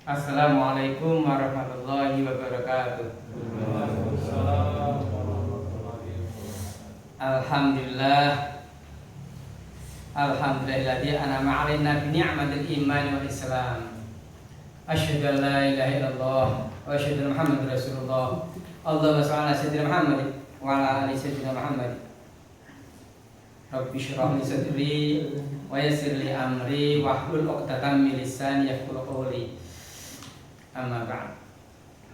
Assalamualaikum warahmatullahi wabarakatuh. Waalaikumsalam warahmatullahi wabarakatuh. Alhamdulillah. Alhamdulillahilladzi an'ama 'alaina bi ni'matil iman wal islam. Asyhadu an la ilaha illallah wa asyhadu anna Muhammadar Rasulullah. Allahumma shalli ala sayyidina Muhammad wa ala ali sayyidina Muhammad. Rabbi shrah li sadri wa yassir li amri wahlul 'uqdatam min lisani yafqahu qawli. Amma ba'd.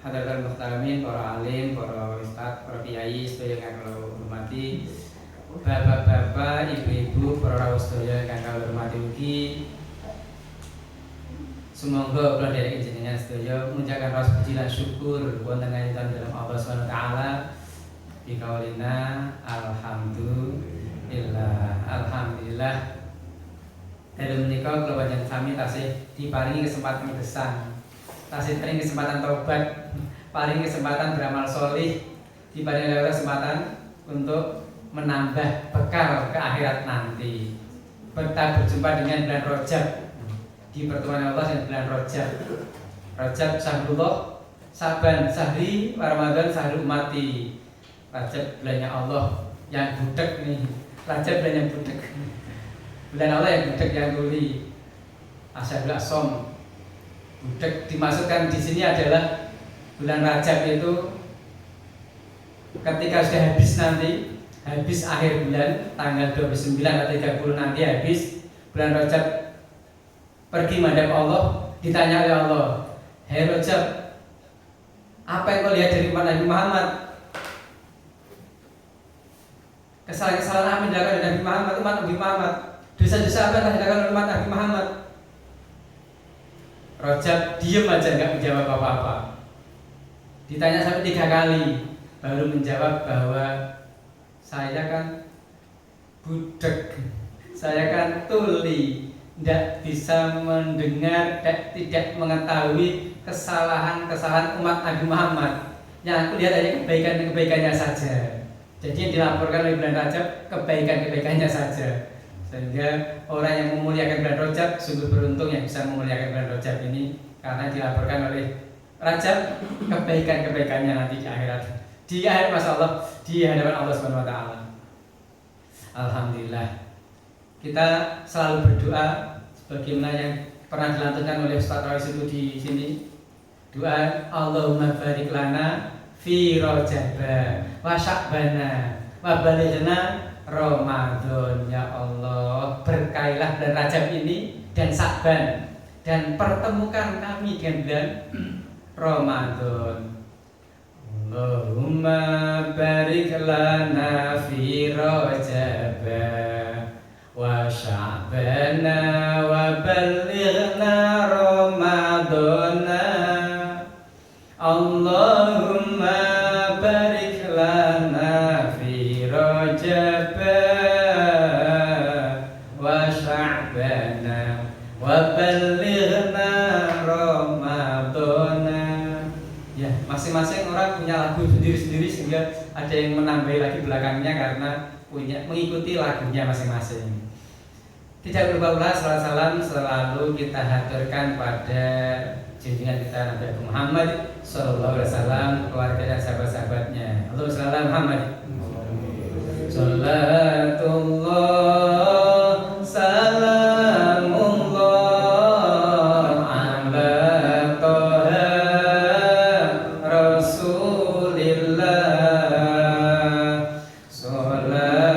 Hadirin muhtaramin, para alim, para ustaz, para kiai sedaya kang kula hormati, bapak-bapak, ibu-ibu, para rawuh sedaya kang kula hormati ugi. Semoga kula derek jenengan sedaya muncakan rasa puji lan syukur wonten ngaiten dalam Allah Subhanahu wa taala. Bikaulina alhamdulillah. Dalam menika kula panjenengan sami tasih diparingi kesempatan gesang. Tasih paring kesempatan taubat, paring kesempatan beramal solih, diparingi kesempatan untuk menambah bekal ke akhirat nanti. Kita berjumpa dengan bulan Rajab di pertemuan Allah dengan bulan Rajab. Rajab syahrullah, Saban sahri, Ramadan sahri umati. Rajab bulannya Allah yang budek nih. Rajab bulan yang budek. Bulan Allah yang budek yang tuli. Asyadul Asom. Budek dimaksudkan di sini adalah bulan Rajab itu ketika sudah habis nanti, habis akhir bulan tanggal 29 atau 30 nanti habis bulan Rajab, pergi menghadap Allah, ditanya oleh Allah, "Hai Rajab, apa yang kau lihat dari Nabi Muhammad? Kesalahan-kesalahan apa yang dilakukan oleh Nabi Muhammad, umat Nabi Muhammad? Dosa-dosa apa yang dilakukan oleh umat Nabi Muhammad?" Rajab diem aja nggak menjawab apa-apa. Ditanya sampai 3 kali baru menjawab bahwa saya kan budek, saya kan tuli, tidak bisa mendengar, tidak mengetahui kesalahan-kesalahan umat Nabi Muhammad. Yang aku lihat hanya kebaikan-kebaikannya saja. Jadi yang dilaporkan oleh bulan Rajab kebaikan-kebaikannya saja. Sehingga orang yang memuliakan bulan Rajab sungguh beruntung yang bisa memuliakan bulan Rajab ini, karena dilaporkan oleh Rajab kebaikan-kebaikannya nanti di akhirat, di akhir masa Allah, di hadapan Allah Subhanahu wa taala. Alhamdulillah. Kita selalu berdoa sebagaimana yang pernah dilantunkan oleh Ustaz Rawis itu di sini. Doa Allahumma barik lana fi Rajab wa Sya'bana wa balighna Ramadan. Ya Allah, berkailah bulan Rajab ini dan Sya'ban, dan pertemukan kami dengan bulan Ramadan. Allahumma barik lana fi Rajab wa Sya'bana wa balighna Ramadan. Allahumma barik lana fi Rajab wa Sya'bana wa balighna Ramadan. Ya, masing-masing orang punya lagu sendiri-sendiri, sehingga ada yang menambahi lagi belakangnya karena punya mengikuti lagunya masing-masing. Tidak lupa pula salawat salam selalu kita haturkan pada junjungan kita Nabi Muhammad sallallahu alaihi wasallam, keluarga dan sahabat-sahabatnya. Allahumma shalli ala Muhammad. Salatullah salamullah ala Toha Rasulillah. Salatullah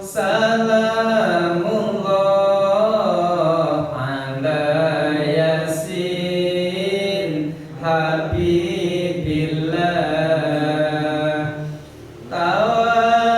salamullah ala Yasin Habibillah. Tawa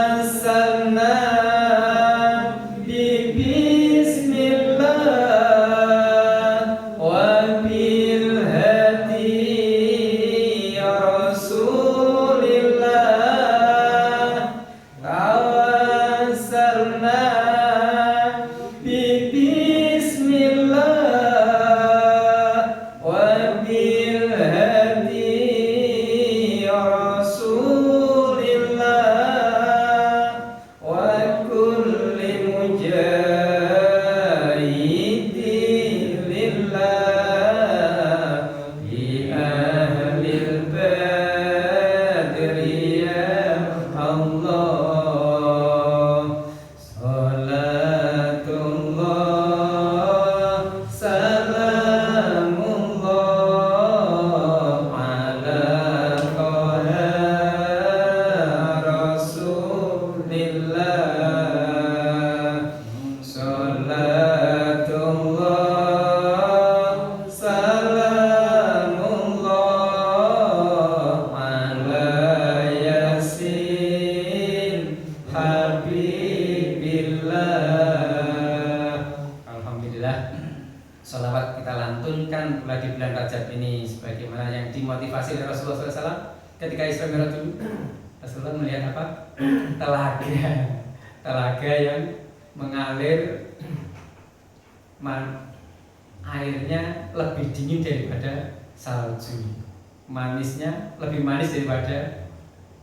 sholawat kita lantunkan pula di bulan Rajab ini, sebagaimana yang dimotivasi oleh Rasulullah SAW ketika Isra Mi'raj dulu. Rasulullah melihat apa? Telaga yang mengalir, airnya lebih dingin daripada salju, manisnya lebih manis daripada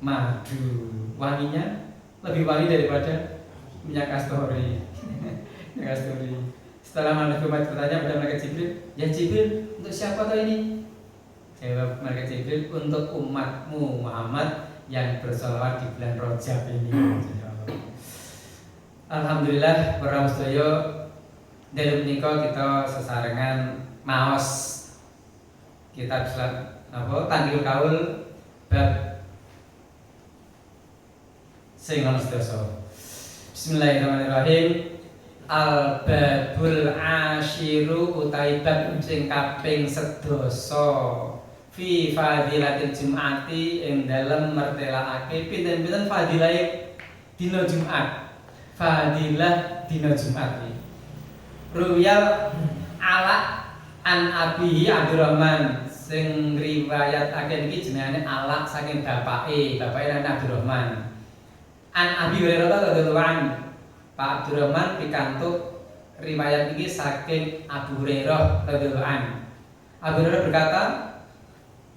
madu, wanginya lebih wangi daripada minyak kasturi. Minyak kasturi. Setelah malaikat bertanya pada malaikat Jibril, ya Jibril, untuk siapa tuh ini? Jawab malaikat Jibril, untuk umatmu Muhammad yang bersolawat di bulan Rajab ini. Alhamdulillah, para sedaya, dalam menika kita sesarengan maos kitab surat apa Tanggil Kaul bab sing nomor 11. Bismillahirrahmanirrahim. Al-babul asyiru utai bab sing kaping 11 fi fadilatil jum'ati ing dalem mertelakake pinten-pinten fadilahe dina Jumat. Fadilah dina Jumat iki. Ruwiyal ala an abihi Abdurrahman, sing riwayatake iki jenenge Ala saking bapake Abdurrahman. An Abi Hurairah radhiyallahu anhu, Pak Abdurrahman pikantuk riwayat ini saking Abu Hurairah radhiyallahu anhu. Abu Hurairah berkata,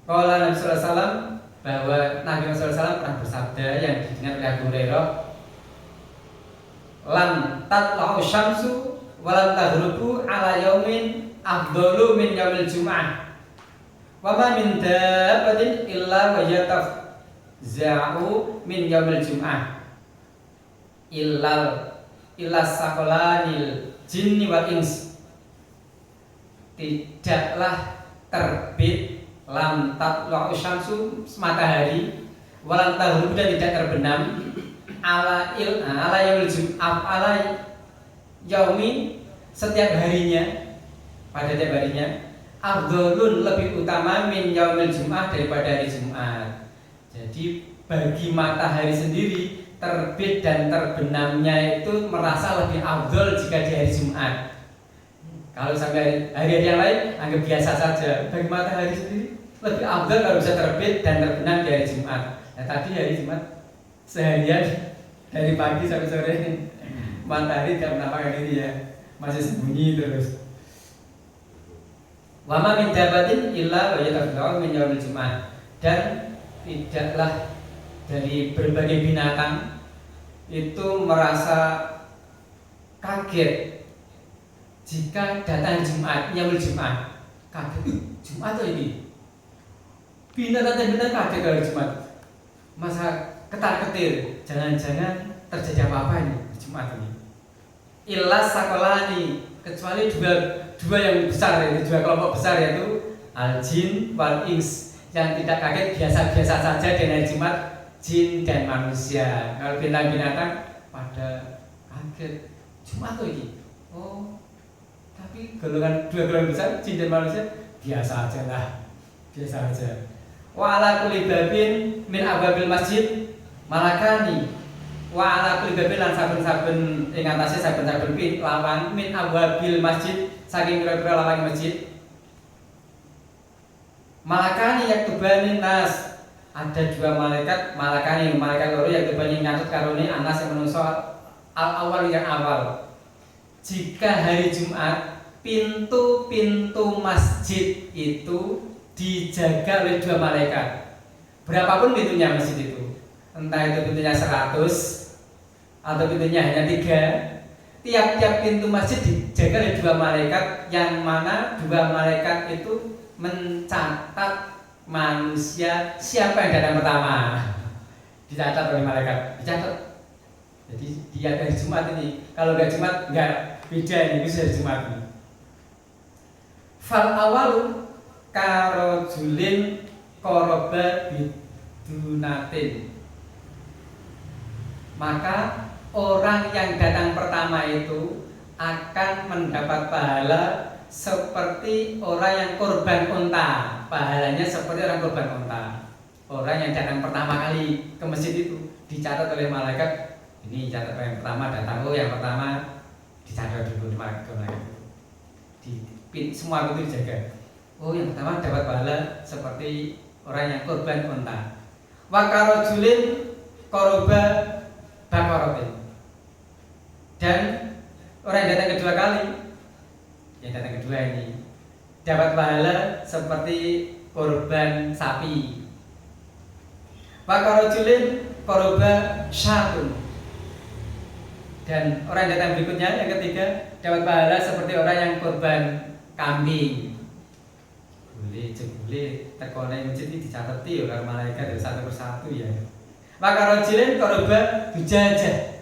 qala Nabi sallallahu alaihi wasallam, bahwa Nabi sallallahu alaihi wasallam pernah bersabda yang didengar oleh Abu Hurairah, lam tatla'u syamsu wa lam taghrubu ala yaumin afdalu min yaumil jum'ah. Wa ma min dabbatin illa wa yatafza'u min yaumil jum'ah. Illas saqalanil jinni wal ins. Tidaklah terbit lam tatla'u syamsu matahari, walam taghrubu dan tidak terbenam ala yaumil jum'ah, ala yaumi setiap harinya, pada tiap harinya, afdhalun lebih utama min yaumil jum'ah daripada hari Jumat. Jadi bagi matahari sendiri terbit dan terbenamnya itu merasa lebih afdol jika di hari Jumat. Kalau sampai hari-hari yang lain anggap biasa saja. Bagi matahari sendiri lebih afdol kalau bisa terbit dan terbenam di hari Jumat. Nah, tadi hari Jumat seharian dari pagi sampai sore matahari tidak menampakkan diri ya, masih sembunyi terus. Wa ma min dabatin illa wa yatafza'u min yaumil jum'ah. Dan tidaklah dari berbagai binatang itu merasa kaget jika datang Jumat, yaumul Jumat. Kaget, Jumat atau ini? Binatang-binatang kaget kalau Jumat. Masa ketar-ketir, jangan-jangan terjadi apa-apa ini Jumat ini. Illas saqalani, kecuali dua yang besar, yaitu dua kelompok besar, yaitu al-jin wal ins, yang tidak kaget biasa-biasa saja dengan hari Jumat, jin dan manusia. Kalau binatang-binatang pada kaget Jumat tuh ini. Oh, tapi dua golongan besar, jin dan manusia biasa aja lah, biasa aja. Wa ala kulli babin min ababil masjid malakani. Wa ala kulli babin lan saben-saben ing atase saben-saben lawan min ababil masjid saking pira-pira lawan masjid. Malakani yaktubani nas, ada dua malaikat, malaikat loro yaktubani nyatet karone anas yang menungso al-awal yang awal. Jika hari Jumat pintu-pintu masjid itu dijaga oleh dua malaikat. Berapapun pintunya masjid itu, entah itu pintunya 100 atau pintunya hanya 3, tiap-tiap pintu masjid dijaga oleh dua malaikat, yang mana dua malaikat itu mencatat manusia siapa yang datang pertama. Dicatat oleh malaikat, dicatat. Jadi dia dari Jumat ini, kalau nggak Jumat nggak, beda ini, bisa dari Jumat ini. Fal awalu karojulin koroba bidunatin, maka orang yang datang pertama itu akan mendapat pahala seperti orang yang korban unta. Pahalanya seperti orang korban unta. Orang yang datang pertama kali ke masjid itu dicatat oleh malaikat. Ini catat yang pertama datang, oh yang pertama dicatat dulu di malaikat itu. semua pintu dijaga. Oh, yang pertama dapat pahala seperti orang yang korban unta. Wa karajulin qoroba baqaratin. Dan orang yang datang kedua kali, yang datang kedua ini dapat pahala seperti korban sapi. Wa karajulin qoroba syatun. Dan orang yang datang berikutnya yang ketiga dapat pahala seperti orang yang korban kambing. Boleh tekone masjid ini dicateti ya karo malaikat ya satu persatu ya. Maka rojilin koroba dujajah.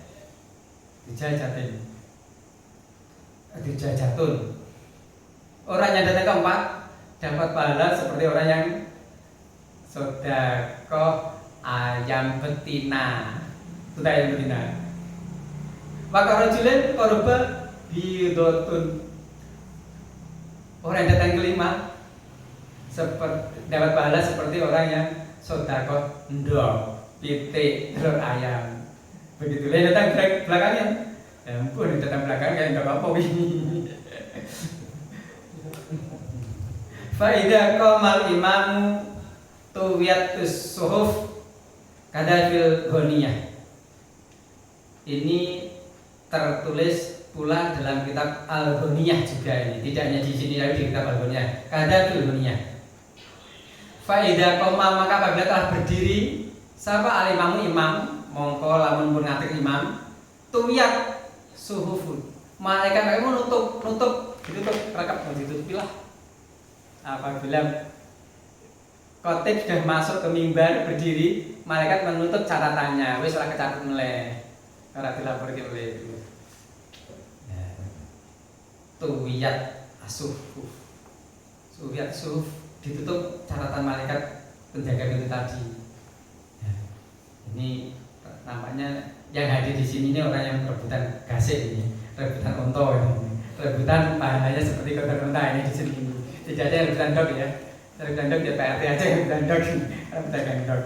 Dujajatun. Orang yang datang keempat dapat pahala seperti orang yang sedekah ayam betina. Sudah ayam betina. Maka rojilin koroba bidotun. Orang yang datang kelima dapat pahala seperti orang yang sedekah ndok, pitik, telur ayam. Begitu dia datang belakangnya. Ya ampun, datang belakang kayak enggak apa-apa ini. Fa idza qamal imamu tuwiyatus suhuf kadafil ghaniyah. Ini tertulis pula dalam kitab Al-Ghaniyah juga ini. Tidak hanya di sini tapi di kitab Al-Ghaniyah. Kadafil ghaniyah. Faida koma maka apabila telah berdiri siapa alimamu imam mongko lamun pun ngatik imam tuyat suhufun malaikat kamu nutup ditutup rekap ditutupilah. Apabila khotib sudah masuk ke mimbar berdiri malaikat menutup catatannya wis ora kecatet meleh ora dilaporke oleh itu. Tuyat asuhuf tuyat suhuf ditutup catatan malaikat penjaga pintu tadi. Ya, ini nampaknya yang hadir di sini ini orang yang rebutan gasik ini, rebutan unta ini, rebutan pahalanya seperti kota unta ini di sini. Tidak ada yang rebutan dok ya, rebutan dok ya PRT aja yang rebutan dok, rebutan dok.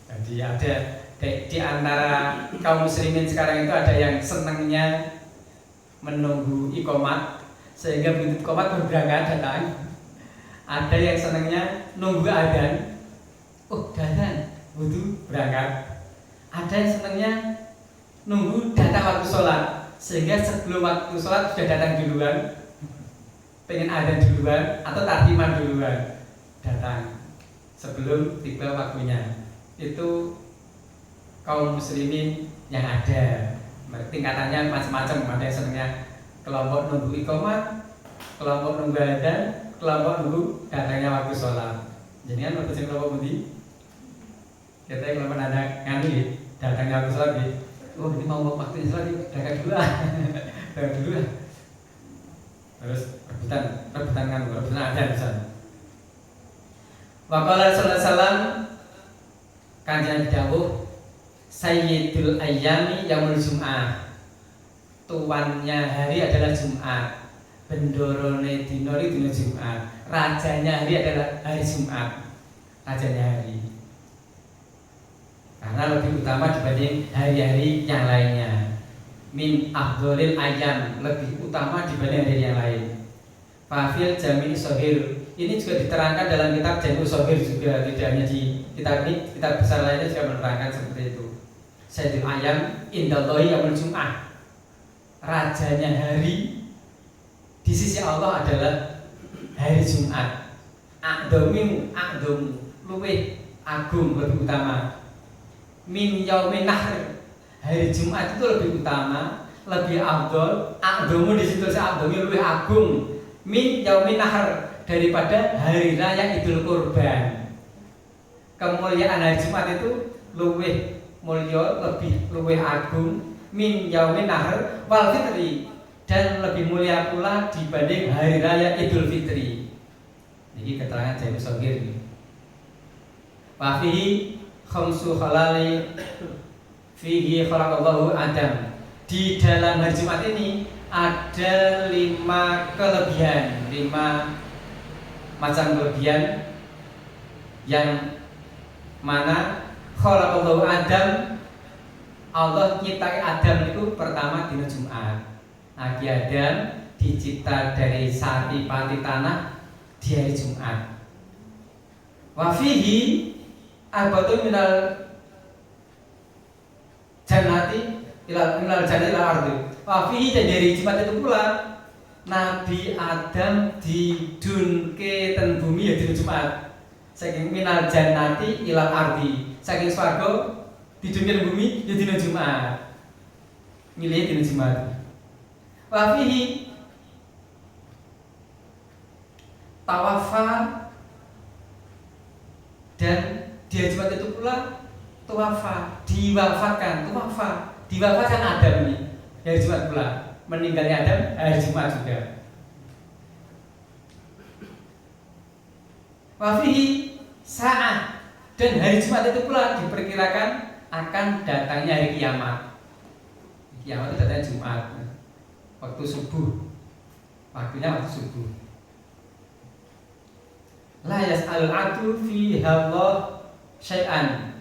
Jadi ada di antara kaum muslimin sekarang itu ada yang senangnya menunggu iqomat sehingga begitu iqomat berberangkat datang. Ada yang senangnya nunggu adzan. Oh, adzan, wudu berangkat. Ada yang senangnya nunggu datang waktu sholat sehingga sebelum waktu sholat sudah datang duluan. Pengen adzan duluan atau takdiman duluan datang sebelum tiba waktunya. Itu kaum muslimin yang ada. Tingkatannya macam-macam. Ada yang senangnya kelompok nunggu iqomat, kelompok nunggu adzan, kelompok nunggu datangnya waktu sholat. Jadi kan waktu kelompok mundi kita kelompok ada nganu datangnya waktu sholat gitu. Oh ini mau waktu sholat datang dulu lah. Datang dulu lah. Terus rebutan nganu, rebutan ada misalnya. Waqala sallallahu alaihi wasallam kanjeng dawuh sayyidul ayyami yaumul jum'ah. Tuannya hari adalah Jumat. Bendorone dino dino Jumat. Rajanya hari adalah hari Jumat. Rajanya hari. Karena lebih utama dibanding hari-hari yang lainnya. Min afdholil ayyam, lebih utama dibanding hari yang lain. Fafil Jami' Sohir. Ini juga diterangkan dalam kitab Jami' Sohir juga, tidak hanya di kitab ini, kitab besar lainnya juga menerangkan seperti itu. Sayyidul ayyam indallahi yaumul jum'ah. Rajanya hari di sisi Allah adalah hari Jumat. A'dhamu luwih agung, lebih utama. Min yaumin nahr. Hari Jumat itu lebih utama, lebih afdol. A'dhamu di situ se'adhamu lebih agung. Min yaumin nahr daripada hari raya Idul Kurban. Kemuliaan hari Jumat itu luwih mulya, lebih luwih agung min yaumin nahr wal fitri, dan lebih mulia pula dibanding hari raya Idul Fitri. Ini keterangan Jami' Sohir. Wa fihi khamsu khalali fihi khalaqallahu Adam. Di dalam hari Jumat ini ada 5 kelebihan, 5 macam kelebihan yang mana khalaqallahu Adam, Allah nyiptai Adam itu pertama dina Jumat. Nabi Adam dicipta dari sari-pati tanah di hari Jumat. Wa fihi arba'atu minal jannati minal jannati ila ardi. Wa fihi, dan dari Jumat itu pula Nabi Adam didunke ten bumi ya dina Jumat. Saking minal jannati ila ardi, saking swarga didunke ten bumi ya dina Jumat. Milih dina Jumat. Wa fihi tawafa, dan di Jumat itu pula diwafatkan Adam ini hari Jumat pula, meninggalnya Adam hari Jumat juga. Wafihi sa'ah, dan hari Jumat itu pula diperkirakan akan datangnya hari kiamat. Kiamat itu datangnya Jumat, waktu subuh, waktunya waktu subuh. La yas'alul 'abdu fi Allah syai'an.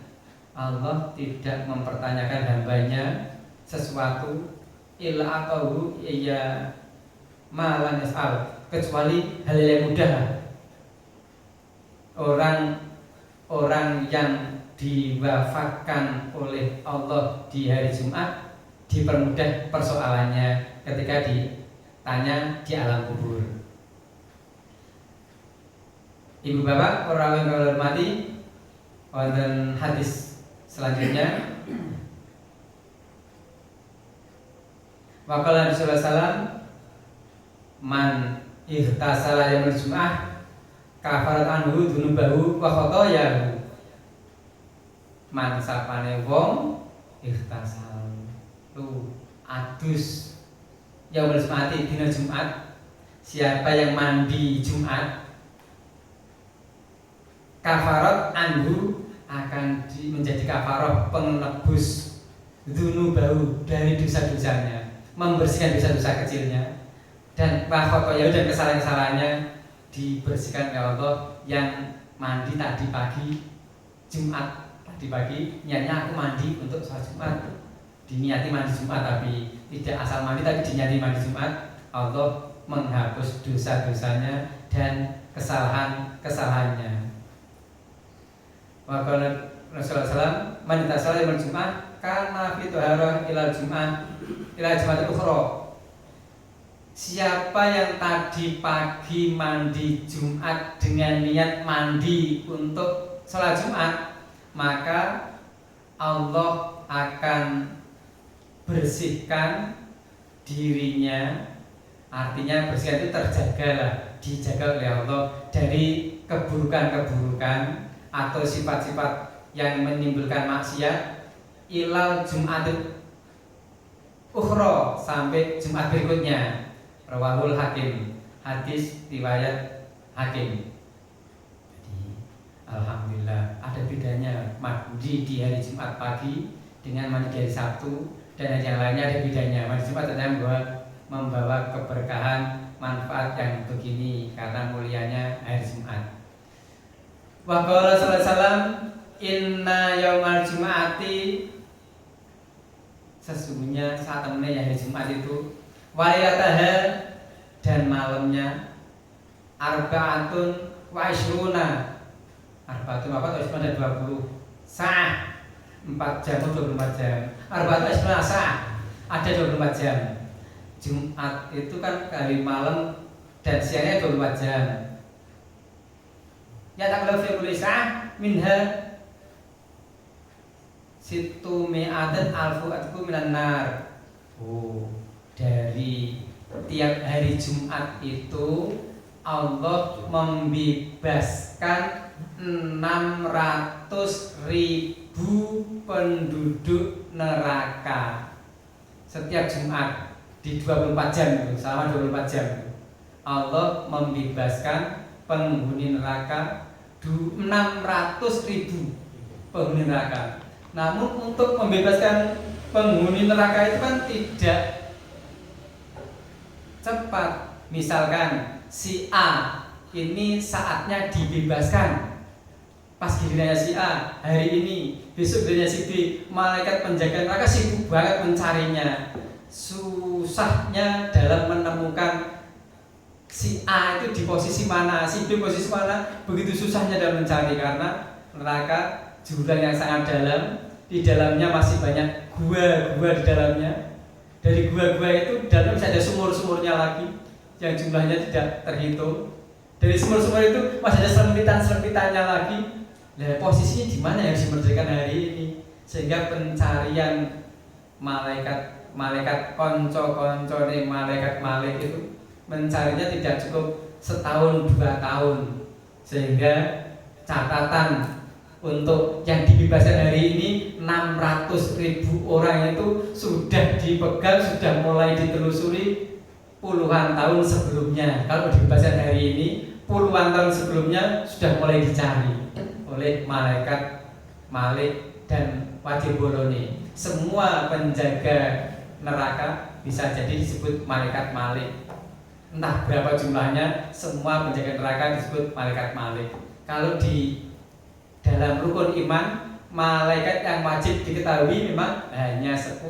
Allah tidak mempertanyakan hambanya sesuatu illa atahu iya malan yas'al, kecuali hal yang mudah. Orang yang diwafatkan oleh Allah di hari Jumat dipermudah persoalannya ketika ditanya di alam kubur. Ibu bapak, orang yang hormati, wonten hadis selanjutnya. Waqala Nabi sallallahu alaihi wasallam, man ihtasala yaumul jum'ah kafarat anhu dzunubahu wa khotoyahu. Man sapane wong ihtasal lu adus yaumul jum'ati dina Jumat, siapa yang mandi Jumat, kafarat anhu akan menjadi kafarah, penebus dzunubahu dari dosa-dosanya, membersihkan dosa-dosa kecilnya, dan khotoyahu dan kesalahan-kesalahannya dibersihkan oleh Allah. Yang mandi tadi pagi Jumat, tadi pagi niatnya aku mandi untuk sholat Jumat, diniati mandi Jumat, tapi tidak asal mandi tapi diniati mandi Jumat, Allah menghapus dosa-dosanya dan kesalahan-kesalahannya. Maka Rasulullah SAW man tasalla yaumul jum'ah kana fi taharah ila Jumat ukhra. Siapa yang tadi pagi mandi Jumat dengan niat mandi untuk salat Jumat, maka Allah akan bersihkan dirinya. Artinya bersihkan itu terjagalah, dijaga oleh Allah dari keburukan-keburukan atau sifat-sifat yang menimbulkan maksiat ilal Jumatul ukhra, sampai Jumat berikutnya. Rawahul Hakim, hadis riwayat Hakim. Jadi alhamdulillah ada bedanya mandi di hari Jumat pagi dengan mandi di hari Sabtu, dan yang lainnya ada bedanya. Mandi Jumat ternyata membawa keberkahan, manfaat yang begini karena mulianya hari Jumat. Wa qala sallallahu alaihi wasallam, inna yaumal jum'ati, sesungguhnya saat temennya hari Jumat itu, walilataha, dan malamnya, arba'atun wa ishruna, arba'atun apa tuh, ada 20 sa'ah, 4 jam atau 24 jam. Arba'atun ishruna sa'ah, ada 24 jam. Jumat itu kan hari malam dan siangnya 24 jam. Ya taklah fi kulli sa'ah minha situ mi'atan alfu atku minan nar. Oh, dari tiap hari Jumat itu Allah membebaskan 600.000 penduduk neraka setiap Jumat di 24 jam itu, selama 24 jam itu. Allah membebaskan penghuni neraka 600.000 penghuni neraka. Namun untuk membebaskan penghuni neraka itu kan tidak cepat. Misalkan si A ini saatnya dibebaskan, pas gilirannya si A hari ini, besok gilirannya si B, malaikat penjaga neraka sibuk banget mencarinya, susahnya dalam menemukan si A itu di posisi mana, si B posisi mana, begitu susahnya dalam mencari karena neraka jurang yang sangat dalam, di dalamnya masih banyak gua-gua di dalamnya. Dari gua-gua itu dalam bisa ada sumur-sumurnya lagi yang jumlahnya tidak terhitung. Dari sumur-sumur itu masih ada serempitan-serempitannya lagi. Nah, posisinya di mana yang dimerdekakan hari ini? Sehingga pencarian malaikat konco-konco nih, malaikat Malik itu mencarinya tidak cukup setahun 2 tahun, sehingga catatan untuk yang dibebaskan hari ini 600.000 orang itu sudah dipegang, sudah mulai ditelusuri puluhan tahun sebelumnya. Kalau dibebaskan hari ini, puluhan tahun sebelumnya sudah mulai dicari oleh malaikat Malik dan Wadibolone. Semua penjaga neraka bisa jadi disebut malaikat Malik. Entah berapa jumlahnya, semua penjaga neraka disebut malaikat Malik. Kalau di dalam rukun iman, malaikat yang wajib diketahui memang hanya 10,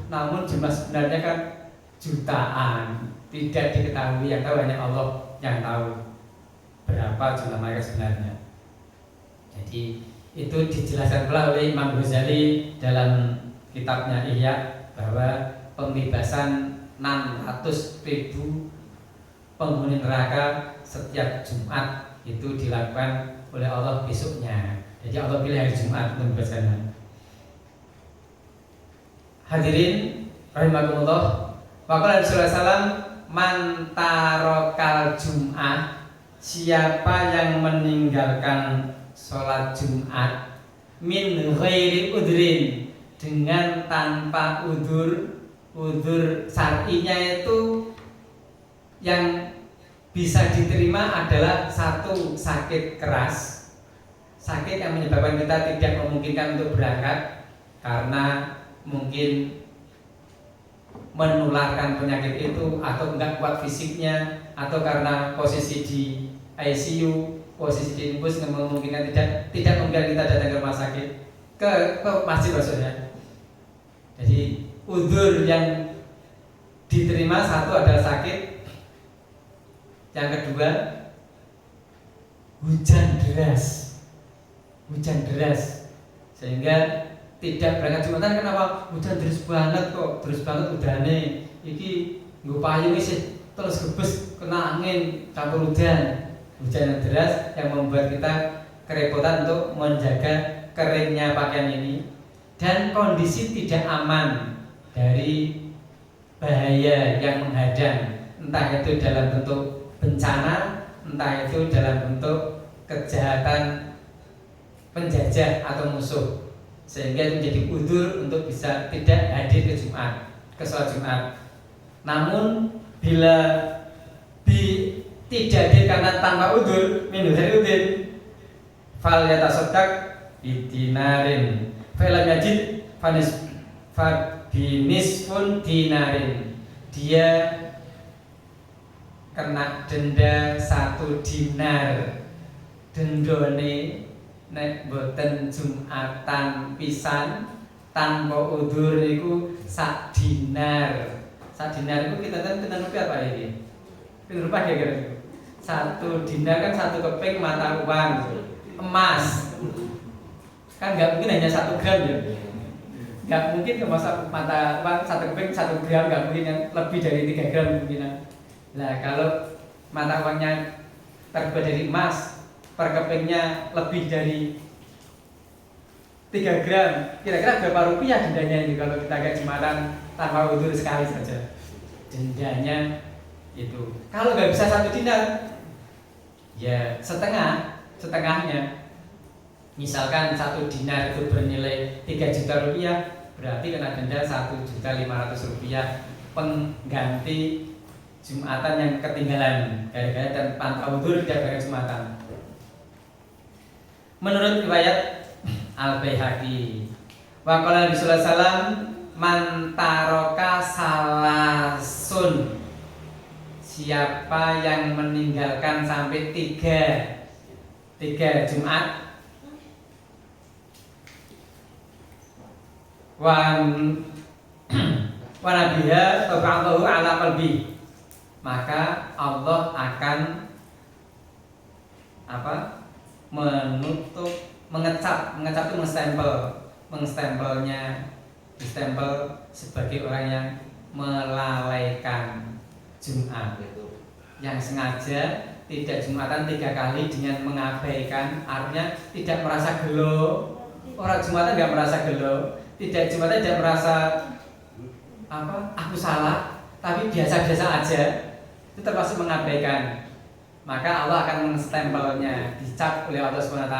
namun jumlah sebenarnya kan jutaan. Tidak diketahui, yang tahu hanya Allah yang tahu berapa jumlah malaikat sebenarnya. Jadi itu dijelaskan pula oleh Imam Ghazali dalam kitabnya Ihya bahwa pembebasan 600.000 penghuni neraka setiap Jumat itu dilakukan oleh Allah besoknya. Jadi Allah pilih hari Jumat untuk membebaskan. Hadirin rahimakumullah, waqala Rasulullah SAW, man tarokal Jum'ah, siapa yang meninggalkan sholat Jumat min ghairi udrin, dengan tanpa udur. Udur syar'inya itu yang bisa diterima adalah satu, sakit keras, sakit yang menyebabkan kita tidak memungkinkan untuk berangkat karena mungkin menularkan penyakit itu, atau enggak kuat fisiknya, atau karena posisi di ICU, posisi di infus yang memungkinkan tidak memungkinkan kita datang ke rumah sakit, ke masjid maksudnya. Jadi udzur yang diterima satu adalah sakit. Yang kedua, hujan deras, sehingga tidak berangkat Jumatan. Kenapa? Hujan deras banget kok, deras banget udane. Iki nggo payung sih, terus gebes kena angin campur hujan yang deras yang membuat kita kerepotan untuk menjaga keringnya pakaian ini, dan kondisi tidak aman dari bahaya yang menghadang, entah itu dalam bentuk bencana, entah itu dalam bentuk kejahatan penjajah atau musuh, sehingga itu menjadi udzur untuk bisa tidak hadir ke Jumat, ke sholat Jumat. Namun bila tidak hadir karena tanpa udzur, min ghairi udzur, fal yatasaddaq bidinarin, falam yajid fabinisfun dinarin, dia kena denda 1 dinar. Dendone nek boten Jumatan pisan tanpa udzur iku 1 dinar. 1 dinar itu kita rupiah apa ini? Kita rupiah kira-kira. 1 dinar kan 1 keping mata uang emas. Kan nggak mungkin hanya 1 gram ya. Nggak mungkin ke mata uang 1 keping 1 gram, nggak mungkin, yang lebih dari 3 gram kemungkinan. Nah, kalau mata uangnya terbuat dari emas, per kepingnya lebih dari 3 gram, kira-kira berapa rupiah dendanya ini kalau kita ke Jumatan tanpa udzur sekali saja? Dendanya itu, kalau nggak bisa 1 dinar, ya setengahnya. Misalkan 1 dinar itu bernilai 3 juta rupiah, berarti kena denda 1.500.000 rupiah pengganti Jumatan yang ketinggalan gara-gara dan tanpa udzur tidak berangkat Jumatan. Menurut riwayat Al-Baihaqi, wa qala Rasulullah sallam, man taroka salasun, siapa yang meninggalkan sampai 3 Jumat, wa nabiha tabaqallahu ala qalbi, maka Allah akan menutup, mengecap itu mengstempelnya, distempel sebagai orang yang melalaikan Jumat, yang sengaja tidak Jumatan 3 kali dengan mengabaikan, artinya tidak merasa gelo. Orang Jumatan nggak merasa gelo, tidak Jumatan tidak merasa aku salah, tapi biasa-biasa aja, itu termasuk mengabaikan. Maka Allah akan menstempelnya, dicap oleh Allah SWT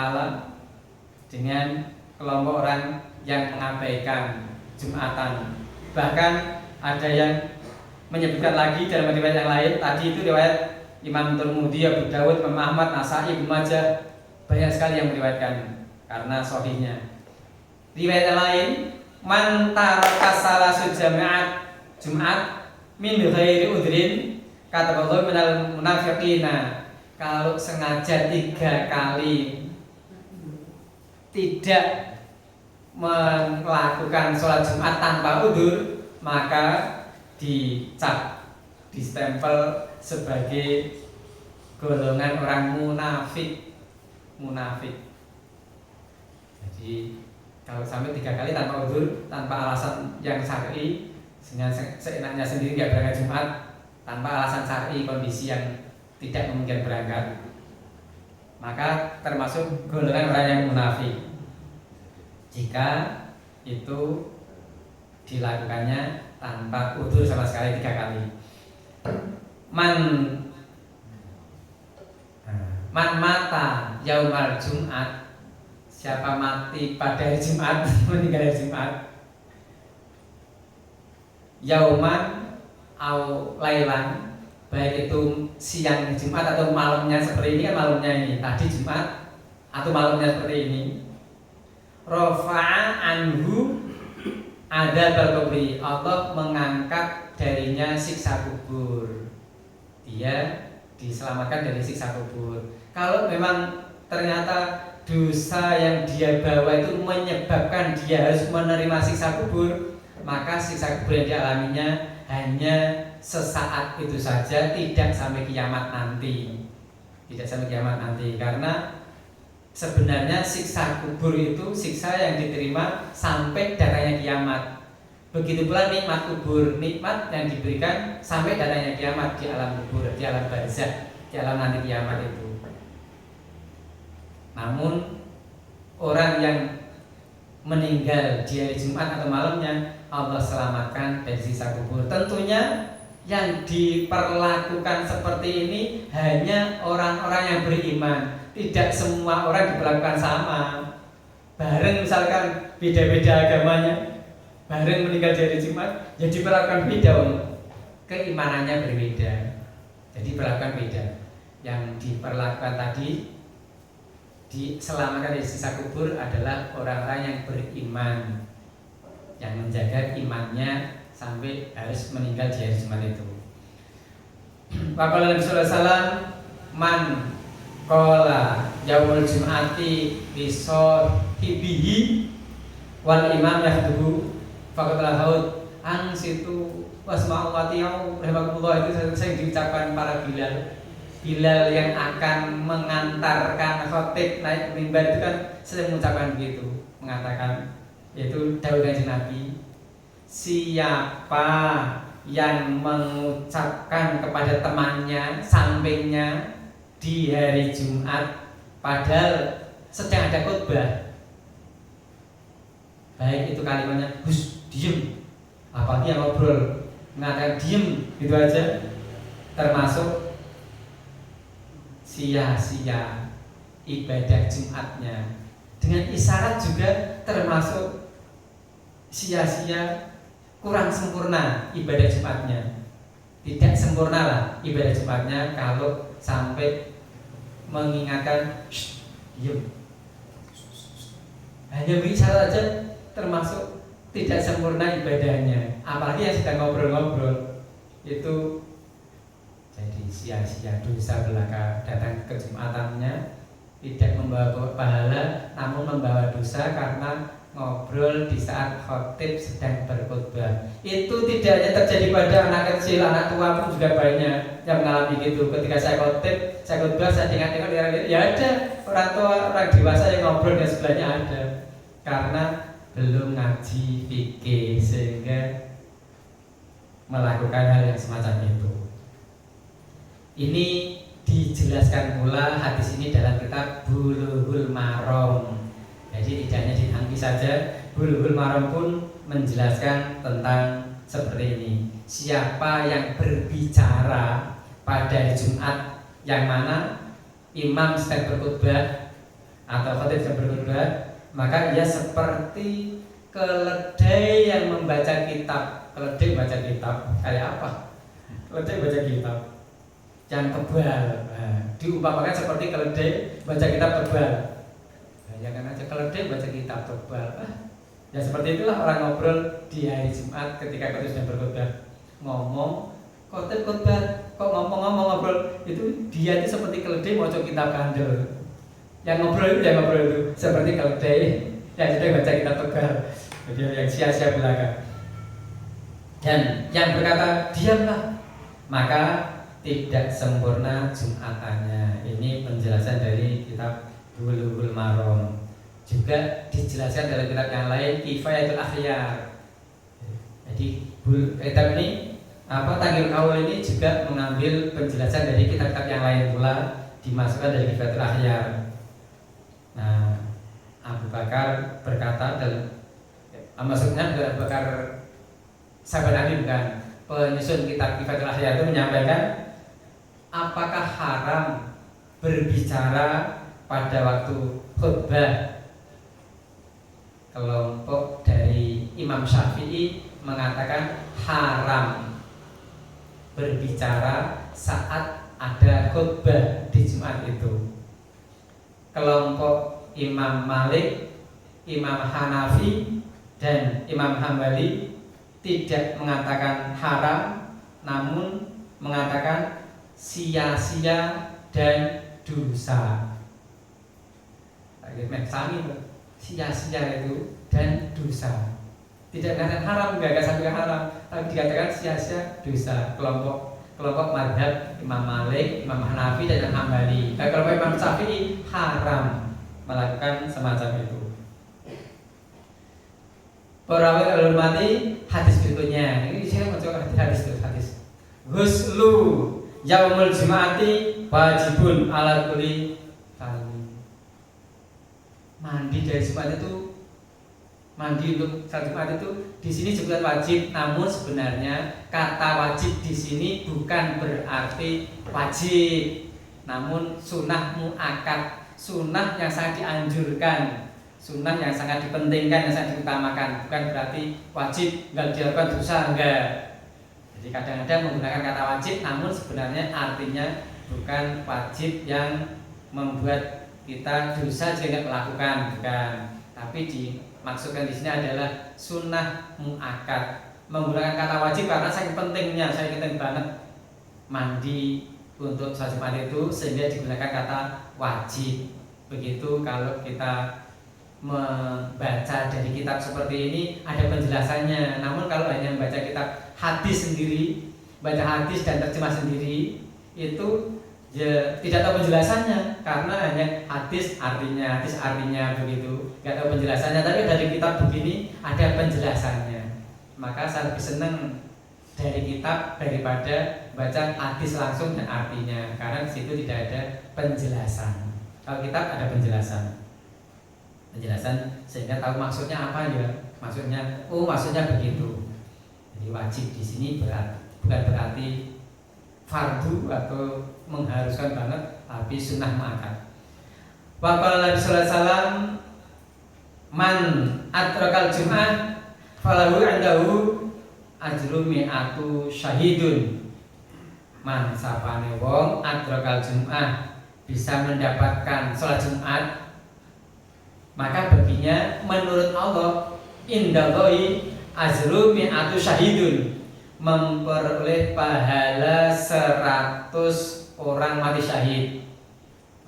dengan kelompok orang yang mengabaikan Jumatan. Bahkan ada yang menyebutkan lagi dalam riwayat yang lain. Tadi itu riwayat Imam Tirmidzi, Abu Dawud, Imam Ahmad, Nasai, Ibnu Majah, banyak sekali yang meriwayatkan karena sahihnya. Riwayat yang lain, man taraka salasu Jumat min ghairi udhrin kata Allah minal munafiqina, kalau sengaja 3 kali tidak melakukan sholat Jumat tanpa udzur, maka dicap, distempel sebagai golongan orang munafik. Jadi kalau sampai 3 kali tanpa udzur, tanpa alasan yang syar'i, seenaknya sendiri nggak berangkat Jumat, tanpa alasan syar'i, kondisi yang tidak memungkinkan berangkat, maka termasuk golongan orang yang munafik. Jika itu dilakukannya tanpa udzur sama sekali 3 kali. Man mata yaumal Jumat, siapa mati pada hari Jumat, meninggal hari Jumat, yauman au lailan, baik itu siang Jumat atau malamnya seperti ini, kan malamnya ini tadi Jumat atau malamnya seperti ini, rafa'a anhu ada berkubri, Allah mengangkat darinya siksa kubur, dia diselamatkan dari siksa kubur. Kalau memang ternyata dosa yang dia bawa itu menyebabkan dia harus menerima siksa kubur, maka siksa kubur yang dialaminya hanya sesaat itu saja, tidak sampai kiamat nanti. Tidak sampai kiamat nanti, karena sebenarnya siksa kubur itu siksa yang diterima sampai datangnya kiamat. Begitu pula nikmat kubur, nikmat yang diberikan sampai datangnya kiamat di alam kubur, di alam barzakh, di alam nanti kiamat itu. Namun orang yang meninggal di hari Jumat atau malamnya, Allah selamatkan dari siksa kubur. Tentunya yang diperlakukan seperti ini hanya orang-orang yang beriman. Tidak semua orang diperlakukan sama. Bareng misalkan beda-beda agamanya, bareng meninggal di hari Jumat, ya diperlakukan beda, keimanannya berbeda, jadi diperlakukan beda. Yang diperlakukan tadi, diselamatkan dari siksa kubur adalah orang-orang yang beriman, yang menjaga imannya sampai harus meninggal di hari Jumat itu. Waqala Nabi sallallahu alaihi wasallam, man qala yaumul jum'ati bi sahibihi wal imam yahduhu faqad lahaud ang situ wasma'u wati'u rahimakumullah, itu sering diucapkan para Bilal yang akan mengantarkan khotib naik mimbar, itu kan sering mengucapkan begitu, mengatakan, yaitu dawuh Kanjeng Nabi, siapa yang mengucapkan kepada temannya, sampingnya di hari Jumat padahal sedang ada khutbah, baik itu kalimatnya hus, diem, apalagi yang ngobrol, mengatakan diem gitu aja, termasuk sia-sia ibadah Jumatnya. Dengan isyarat juga termasuk sia-sia, kurang sempurna ibadah Jumatnya. Tidak sempurna lah ibadah Jumatnya kalau sampai mengingatkan diam, hanya bicara aja termasuk tidak sempurna ibadahnya. Apalagi yang sedang ngobrol-ngobrol, itu jadi sia-sia, dosa belaka, datang ke Jumatannya tidak membawa pahala namun membawa dosa karena ngobrol di saat khotib sedang berkhutbah. Itu tidak hanya terjadi pada anak kecil, anak tua pun juga banyak yang mengalami gitu. Ketika saya khotib, saya khutbah, saya dengar ya ada orang tua, orang dewasa yang ngobrol di sebelahnya ada. Karena belum ngaji fikih sehingga melakukan hal yang semacam itu. Ini dijelaskan pula hadis ini dalam kitab Bulughul Maram. Jadi tidak hanya ditangki saja, Bulughul Maram pun menjelaskan tentang seperti ini. Siapa yang berbicara pada hari Jumat yang mana imam sedang berkhutbah atau khatib sedang berkhutbah, maka ia seperti keledai yang membaca kitab. Keledai baca kitab kayak apa? Keledai baca kitab yang tebal. Diumpamakan seperti keledai baca kitab tebal. Bayangkan aja keledai baca kitab tebal. Ya seperti itulah orang ngobrol di hari Jumat ketika khotib sedang berkhutbah. Ngomong, khotib khutbah, kok ngomong-ngomong ngobrol itu dia itu seperti keledai baca kitab kandel. Yang ngobrol itu seperti keledai yang sedang baca kitab tebal. Jadi yang sia-sia belaka. Dan yang berkata diamlah, maka tidak sempurna Jumatannya. Ini penjelasan dari kitab Bulughul Maram. Juga dijelaskan dalam kitab yang lain Kifayatul Akhyar. Jadi kitab ini Tanggil Kaul ini juga mengambil penjelasan dari kitab-kitab yang lain pula, dimasukkan dari Kifayatul Akhyar. Nah, Abu Bakar berkata maksudnya Abu Bakar sahabat Nabi bukan penyusun kitab Kifayatul Akhyar itu menyampaikan apakah haram berbicara pada waktu khutbah. Kelompok dari Imam Syafi'i mengatakan haram berbicara saat ada khutbah di Jumat itu. Kelompok Imam Malik, Imam Hanafi, dan Imam Hambali tidak mengatakan haram, namun mengatakan sia-sia dan dosa. Sami sia-sia itu dan dosa. Tidak dikatakan haram, enggak sampai haram, tapi dikatakan sia-sia dosa. Kelompok mazhab Imam Malik, Imam Hanafi, dan Imam Hambali. Kelompok Imam Syafi'i haram melakukan semacam itu. Para ulama hormati, hadis berikutnya. Ini saya mau coba hadis. Ghuslu yaumul jum'ati wajibun ala kulli kali. Mandi dari Jumat itu, mandi untuk saat Jumat itu di sini disebutkan wajib, namun sebenarnya kata wajib di sini bukan berarti wajib, namun sunnah muakkad, sunnah yang sangat dianjurkan, sunnah yang sangat dipentingkan, yang sangat diutamakan. Bukan berarti wajib nggak dilakukan dosa, enggak. Jadi kadang-kadang menggunakan kata wajib, namun sebenarnya artinya bukan wajib yang membuat kita dosa jika tidak melakukan, bukan. Tapi dimaksudkan di sini adalah sunnah muakkad. Menggunakan kata wajib karena sangat pentingnya, saya penting banget mandi untuk sholat Jumat itu, sehingga digunakan kata wajib. Begitu kalau kita membaca dari kitab seperti ini ada penjelasannya. Namun kalau hanya membaca kitab hadis sendiri, baca hadis dan terjemah sendiri, itu ya tidak tahu penjelasannya, karena hanya hadis artinya begitu, tidak tahu penjelasannya. Tapi dari kitab begini ada penjelasannya, maka saya lebih senang dari kitab daripada baca hadis langsung dan artinya, karena di situ tidak ada penjelasan. Kalau kitab ada penjelasan sehingga tahu maksudnya apa ya, maksudnya begitu. Jadi wajib di sini bukan berarti fardu atau mengharuskan banget, tapi sunnah muakkad. Wa qala Nabi sallallahu alaihi wasallam man adrakal jum'ah falahu indahu ajru mi'atu syahidun. Man sapane wong adrakal jum'ah bisa mendapatkan salat Jumat, maka baginya menurut Allah indallahi ajru mi'atu syahidun, memperoleh pahala 100 orang mati syahid.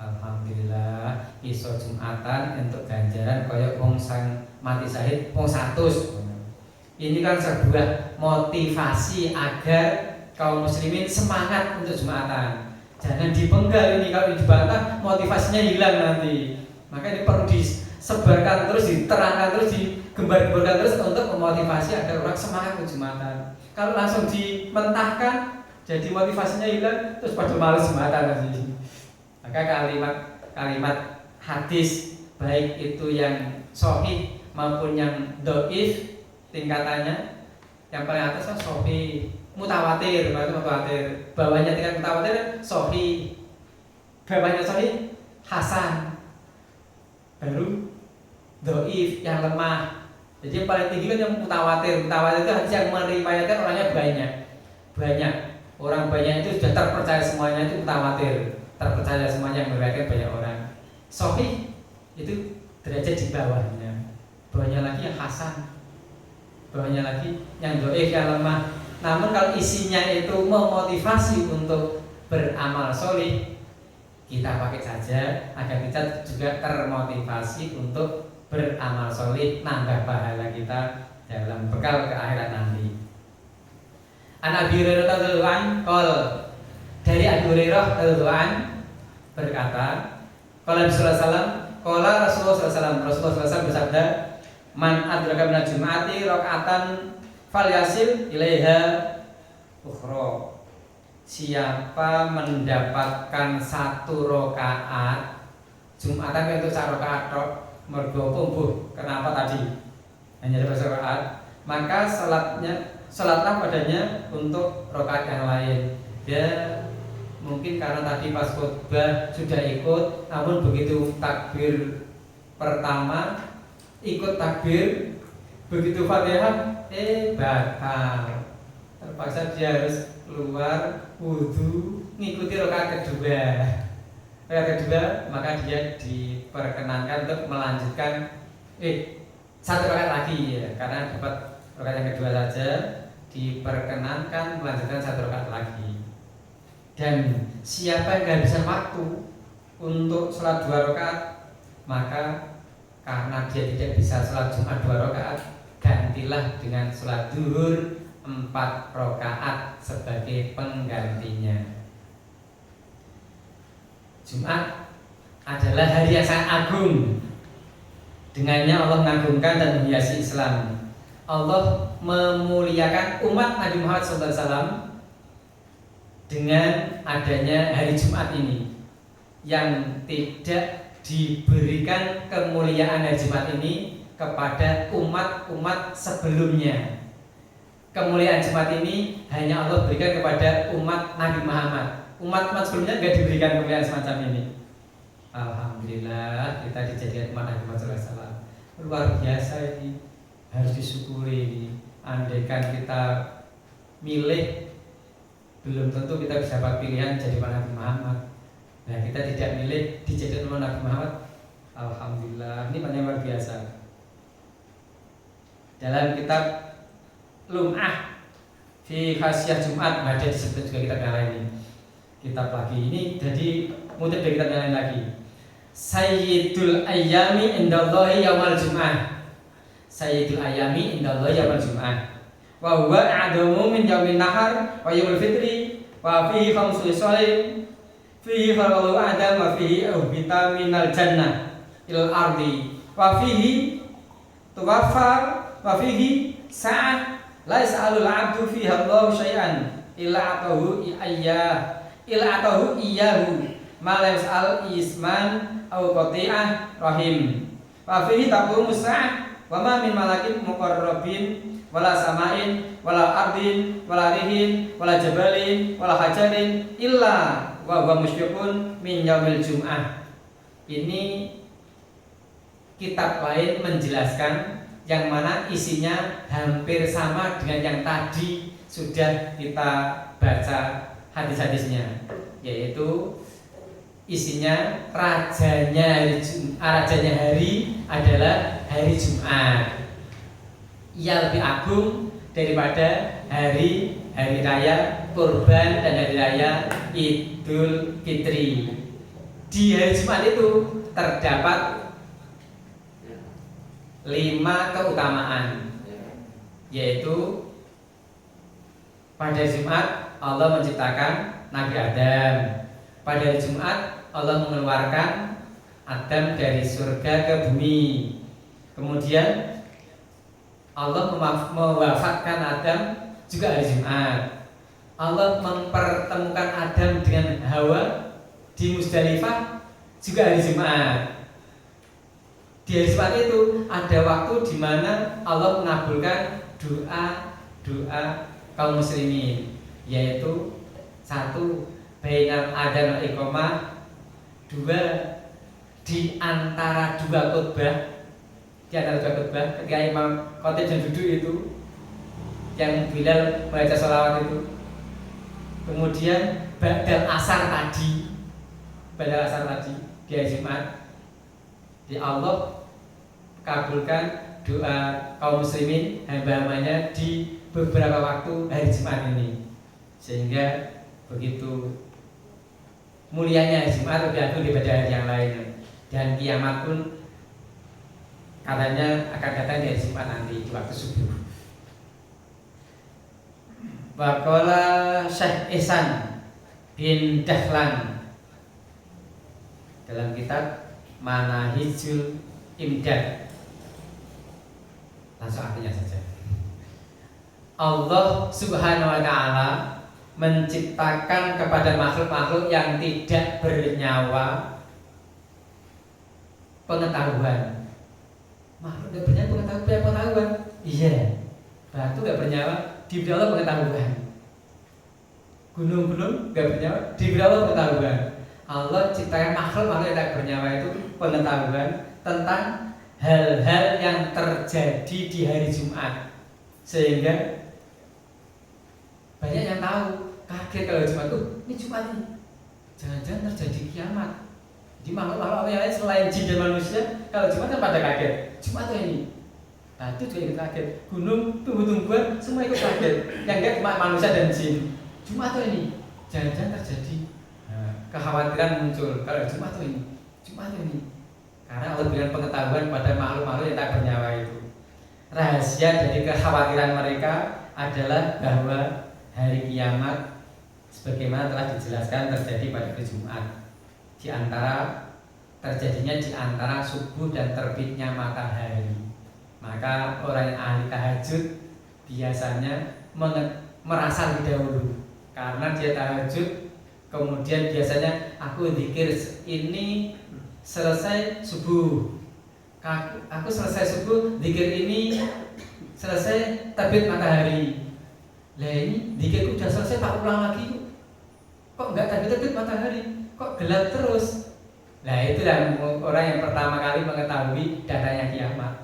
Alhamdulillah, iso Jumatan untuk ganjaran kaya wong sang mati syahid wong 100. Ini kan sebuah motivasi agar kaum muslimin semangat untuk Jumatan. Jangan dipenggal ini, kalau dibantah motivasinya hilang nanti. Maka ini perlu disebarkan terus, diterangkan terus, digembar-gemborkan terus untuk memotivasi agar orang semangat untuk Jumatan. Kalau langsung dimentahkan, jadi motivasinya hilang, terus pada malas Jumatan nanti. Maka kalimat hadis baik itu yang sahih maupun yang dhaif tingkatannya, yang paling atas kan sahih, mutawatir, bawahnya tingkat mutawatir sahih, bawahnya sahih hasan, baru dhaif yang lemah. Jadi yang paling tinggi kan yang mutawatir. Mutawatir itu hadis yang meriwayatkan orangnya banyak. Orang banyak itu sudah terpercaya semuanya, itu mutawatir. Terpercaya semuanya yang meriwayatkan banyak orang. Sahih itu derajat di bawahnya. Bawahnya lagi yang hasan. Bawahnya lagi yang dhaif, yang lemah. Namun kalau isinya itu memotivasi untuk beramal solih, kita pakai saja agar kita juga termotivasi untuk beramal solih, nambah pahala kita dalam bekal ke akhirat nanti. An Abi Hurairah radhiyallahu anhu, dari Abu Hurairah radhiyallahu anhu berkata, qala Rasulullah sallallahu alaihi wasallam bersabda, man adraka minal jum'ati raka'atan falyasil ilaiha ukhra. Siapa mendapatkan 1 rakaat Jumatan itu 1 rakaat tok, mergo pembuh. Kenapa tadi? Hanya ada 1 rakaat, maka salatlah padanya untuk rakaat yang lain. Ya mungkin karena tadi pas khutbah sudah ikut, namun begitu takbir pertama ikut takbir, begitu Fatihah batal. Terpaksa dia harus keluar wudu ngikuti rakaat kedua. Rakaat kedua maka dia diperkenankan untuk melanjutkan 1 rakaat lagi ya, karena dapat rakaat yang kedua saja diperkenankan melanjutkan 1 rakaat lagi. Dan siapa yang kehabisan waktu untuk sholat 2 rakaat, maka karena dia tidak bisa sholat Jumat 2 rakaat, gantilah dengan sholat duhur 4 rakaat sebagai penggantinya. Jumat adalah hari yang sangat agung. Dengannya Allah mengagungkan dan menghiasi Islam. Allah memuliakan umat Nabi Muhammad SAW dengan adanya hari Jumat ini, yang tidak diberikan kemuliaan hari Jumat ini kepada umat-umat sebelumnya. Kemuliaan Jumat ini hanya Allah berikan kepada umat Nabi Muhammad. Umat-umat sebelumnya tidak diberikan kemuliaan semacam ini. Alhamdulillah kita dijadikan umat Nabi Muhammad SAW. Luar biasa ini, harus disyukuri ini. Andaikan kita milih, belum tentu kita bisa dapat pilihan jadi umat Nabi Muhammad. Nah kita tidak milih dijadikan umat Nabi Muhammad. Alhamdulillah, ini banyak luar biasa. Dalam kitab Lum'ah fi khasiyah Jumat ada disebut juga kitab yang lain ini. Kitab lagi ini jadi mutip dari kitab yang lain lagi. Sayyidul Ayyami indallahi yaumal Jum'ah. Sayyidul Ayyami indallahi yaumal Jum'ah. Wa huwa a'damu min yaumin nahar wa yaumul fitri wa fihi khamsu sholin fihi khalaqallahu adam wa fihi uhbita minal jannah ilal ardi wa fihi tuwaffa wa fihi sa'ah la yas'alul 'abdu fiha Allahu syai'an illa atahu iyyahu ma la yas'al isman aw qati'ah rahim wa fihi taqumu sa'ah wa ma min malakin muqarrabin wala sama'in wala ardin wala rihin wala jabalin wala hajarin illa wa huwa musyfiqun min yaumil jum'ah. Ini kitab lain menjelaskan yang mana isinya hampir sama dengan yang tadi sudah kita baca hadis-hadisnya, yaitu isinya rajanya hari adalah hari Jumat. Ia lebih agung daripada hari raya Kurban dan hari raya Idul Fitri. di hari Jumat itu terdapat 5 keutamaan, yaitu pada Jumat Allah menciptakan Nabi Adam. Pada hari Jumat Allah mengeluarkan Adam dari surga ke bumi. Kemudian Allah mewafatkan Adam juga hari Jumat. Allah mempertemukan Adam dengan Hawa di Musdalifah juga hari Jumat. Di hari Jumat itu ada waktu di mana Allah mengabulkan doa kaum muslimin, yaitu 1 bainal adzan wal iqamah, 2 di antara dua khutbah. Di antara dua khutbah ketika Imam Khatib yang duduk itu, yang Bilal baca sholawat itu. Kemudian badal asar tadi di hari Jumat, di Allah kabulkan doa kaum muslimin hamba-hambanya di beberapa waktu hari Jumat ini, sehingga begitu mulianya hari Jumat lebih agung daripada hari yang lainnya. Dan kiamat pun katanya akan datang di hari Jumat nanti di waktu subuh. Waqala Syekh Ihsan bin Dahlan dalam kitab Manahijul Imdad, langsung artinya saja. Allah Subhanahu wa ta'ala menciptakan kepada makhluk-makhluk yang tidak bernyawa pengetahuan. Makhluk tidak bernyawa pengetahuan. Iya, batu tidak bernyawa diberi Allah pengetahuan. Gunung-gunung tidak bernyawa diberi Allah pengetahuan. Allah ciptakan makhluk-makhluk yang tidak bernyawa itu pengetahuan tentang hal-hal yang terjadi di hari Jumat, sehingga banyak yang tahu, kaget kalau Jumat tuh, ini Jumat nih, jangan-jangan terjadi kiamat. Di makhluk-makhluk yang lain selain jin dan manusia, kalau Jumat kan pada kaget, Jumat tuh ini. Batu juga ikut kaget, gunung, tumbuh-tumbuhan semua ikut kaget. Yang enggak cuma manusia dan jin. Jumat tuh ini, jangan-jangan terjadi kekhawatiran muncul kalau Jumat tuh ini, Jumat tuh ini. Karena Allah berikan pengetahuan pada makhluk-makhluk yang tak bernyawa itu. Rahasia dari kekhawatiran mereka adalah bahwa hari kiamat sebagaimana telah dijelaskan terjadi pada hari Jumat. Di antara terjadinya di antara subuh dan terbitnya matahari. Maka orang yang ahli tahajud biasanya merasa lebih dahulu, karena dia tahajud, kemudian biasanya aku zikir ini selesai subuh, aku selesai subuh, zikir ini selesai terbit matahari. Lah ini zikirku udah selesai, tak ulang lagi, kok enggak terbit matahari, kok gelap terus. Nah itulah orang yang pertama kali mengetahui datanya kiamat.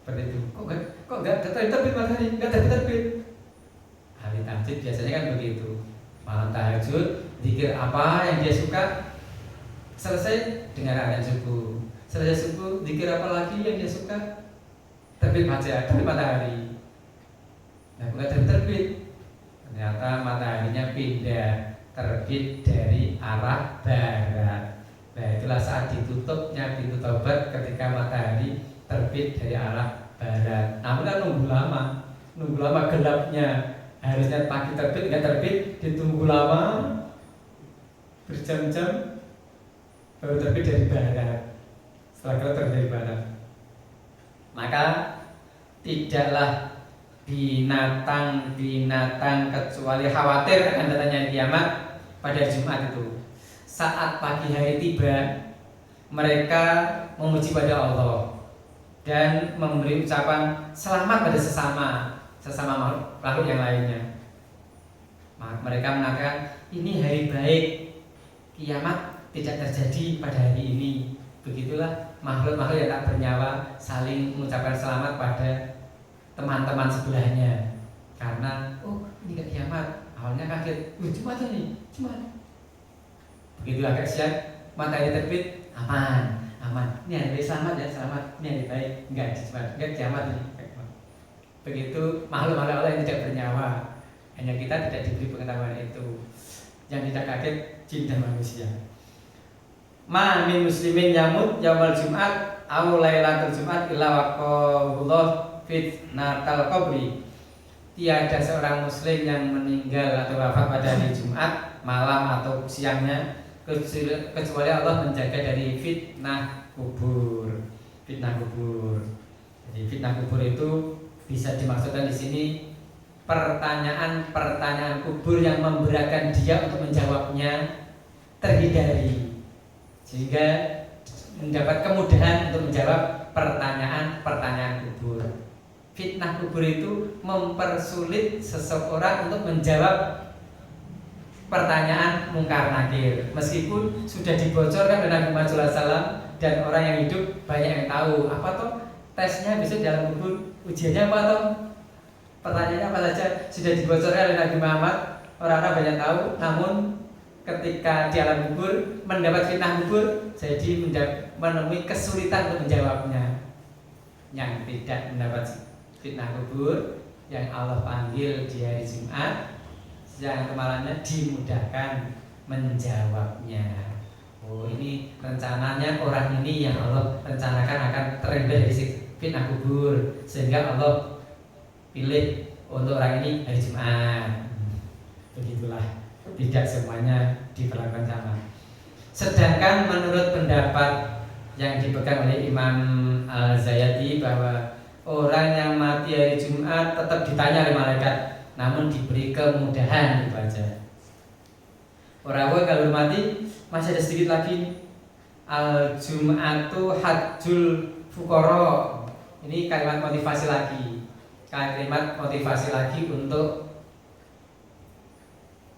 Seperti itu. Kok enggak terbit matahari, enggak terbit. Ahli tahajud biasanya kan begitu. Malam tahajud, zikir apa yang dia suka, selesai dengan adzan subuh. Selesai subuh, zikir apa lagi yang dia suka, terbit matahari. Nah, bukan terbit. Ternyata mataharinya pindah, terbit dari arah barat. Nah, itulah saat ditutupnya pintu taubat ketika matahari terbit dari arah barat. Namun kan nunggu lama gelapnya. Harusnya pagi terbit, nggak terbit, ditunggu lama, berjam-jam, baru terbit dari barat. Setelah terbit dari barat, maka tidaklah binatang kecuali khawatir akan datangnya kiamat pada Jumat itu. Saat pagi hari tiba, mereka memuji pada Allah dan memberi ucapan selamat pada sesama makhluk yang lainnya. Mereka mengatakan ini hari baik, kiamat tidak terjadi pada hari ini. Begitulah makhluk-makhluk yang tak bernyawa saling mengucapkan selamat pada teman-teman sebelahnya. Karena ini gak kiamat, awalnya kaget, Jumat ini, Jumat. Begitu agak siang, matahari terbit, aman. Ini hari selamat ya, selamat. Ini hari baik, enggak kiamat ini. Begitu makhluk-makhluk Allah yang tidak bernyawa, hanya kita tidak diberi pengetahuan itu. Yang tidak kaget jin dan manusia. Ma min muslimin yamut yaumal Jumat aw lailatul Jumat illa waqallahu fitnatal qabri. Tiada seorang muslim yang meninggal atau wafat pada hari Jumat malam atau siangnya kecuali Allah menjaga dari fitnah kubur. Fitnah kubur. Jadi fitnah kubur itu bisa dimaksudkan di sini pertanyaan-pertanyaan kubur yang memberatkan dia untuk menjawabnya terhindari, sehingga mendapat kemudahan untuk menjawab pertanyaan-pertanyaan kubur. Fitnah kubur itu mempersulit seseorang untuk menjawab pertanyaan mungkar nakir, meskipun sudah dibocorkan oleh Nabi Muhammad SAW dan orang yang hidup banyak yang tahu. Apa toh tesnya besok dalam kubur, ujiannya apa toh, pertanyaannya apa saja sudah dibocorkan oleh Nabi Muhammad, orang-orang banyak tahu. Namun ketika di alam kubur mendapat fitnah kubur, jadi menemui kesulitan untuk menjawabnya. Yang tidak mendapat fitnah kubur, yang Allah panggil di hari Jumat, yang kemarinnya dimudahkan menjawabnya. Oh, ini rencananya orang ini yang Allah rencanakan akan terhindar dari fitnah kubur, sehingga Allah pilih untuk orang ini hari Jumat. Begitulah, tidak semuanya diperlakukan sama. Sedangkan menurut pendapat yang dipegang oleh Imam Al-Zayati bahwa orang yang mati hari Jumat tetap ditanya oleh malaikat, namun diberi kemudahan dibaca. Orang kalau mati masih ada sedikit lagi. Al-Jum'atu hajjul fuqara. Ini kalimat motivasi lagi. Kalimat motivasi lagi untuk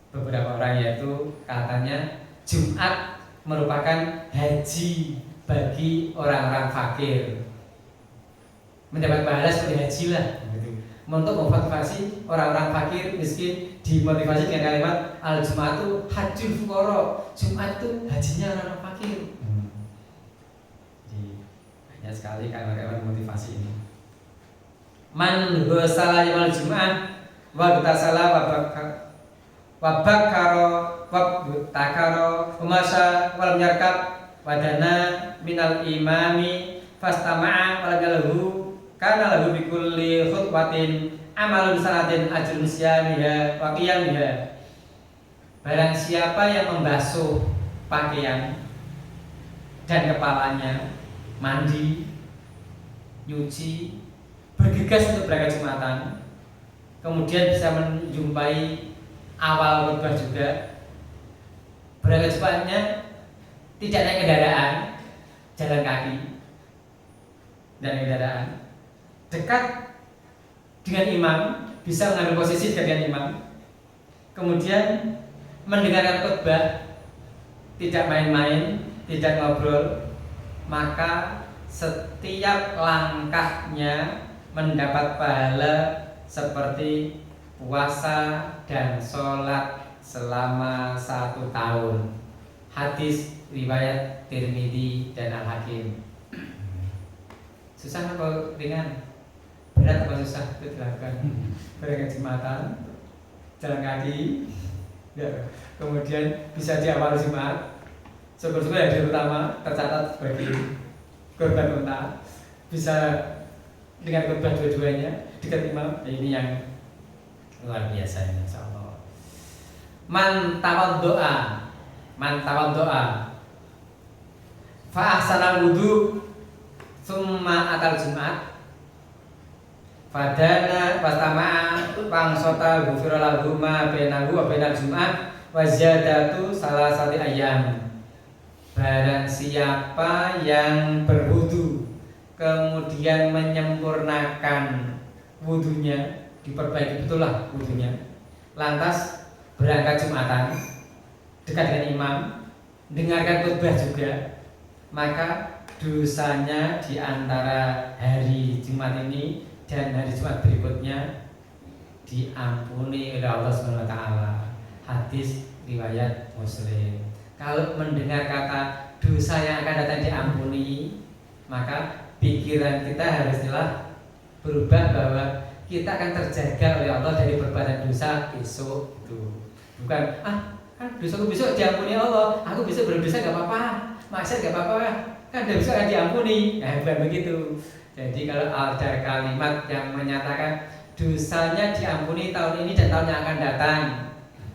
beberapa orang, yaitu katanya Jumat merupakan haji bagi orang-orang fakir, mendapat pahala seperti haji lah gitu. Untuk memotivasi orang-orang fakir miskin, dimotivasi dengan kalimat al-Jum'atu hajjul fuqara. Jumat itu hajinya orang-orang fakir. Jadi banyak sekali kalimat-kalimat motivasi ini. Man ghusala yaumal Jum'ah wa ghtasala wa bakara wa masya wa lam yarkab wadana minal imami fastama'a wa lahu kana lahu bikulli khutwatin amalun sanatin ajrun siyamiha wa qiyamiha. Barang siapa yang membasuh pakaian dan kepalanya, mandi, nyuci, bergegas untuk berangkat Jumatan, kemudian bisa menjumpai awal khutbah juga, berangkat Jumatnya tidak naik kendaraan, jalan kaki dan kendaraan, dekat dengan imam, bisa mengambil posisi dekat dengan imam, kemudian mendengarkan khutbah, tidak main-main, tidak ngobrol, maka setiap langkahnya mendapat pahala seperti puasa dan sholat selama 1 tahun. Hadis riwayat Tirmidzi dan Al-Hakim. Susah apa ringan? Berat apa susah itu dilakukan? Berangkat Jumatan, jalan kaki, ya. Kemudian bisa di awal Jumat, syukur-syukur yang terutama tercatat bagi korban unta, bisa dengan khutbah dua-duanya dekat imam. Ini yang luar biasa ini, insyaallah. Man tawaddoa fa ahsanal wudu summa atal Jumat fadana wastama'a pangsota ghufira lahu ma bainahu wa bainal Jumat wa ziyadatu salasati ayyam. Barang siapa yang berwudu kemudian menyempurnakan wudunya, diperbaiki betul lah wudunya, lantas berangkat Jumatan dekat dengan imam, dengarkan khutbah juga, maka dosanya di antara hari Jumat ini dan hari Jumat berikutnya diampuni oleh Allah Subhanahu wa taala. Hadis riwayat Muslim. Kalau mendengar kata dosa yang akan datang diampuni, maka pikiran kita haruslah berubah bahwa kita akan terjaga oleh Allah dari perbuatan dosa besok itu. Bukan kan dosaku besok diampuni Allah, aku besok berdosa gak apa-apa, maksiat gak apa-apa kan dosa kan diampuni. Nah, bukan begitu. Jadi kalau ada kalimat yang menyatakan dosanya diampuni tahun ini dan tahun yang akan datang,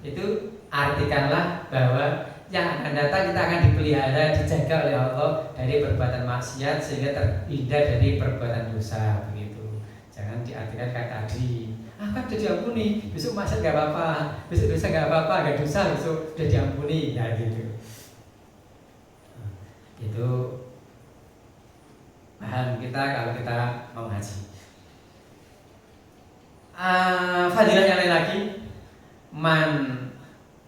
itu artikanlah bahwa yang akan datang kita akan dipelihara, dijaga oleh Allah dari perbuatan maksiat sehingga terhindar dari perbuatan dosa begitu. Jangan diartikan kayak tadi, kan sudah diampuni, besok maksiat gak apa-apa, besok dosa gak apa-apa, gak dosa besok sudah diampuni, ya gitu. Itu paham kita kalau kita mau ngaji. Fadilah yang lain lagi, man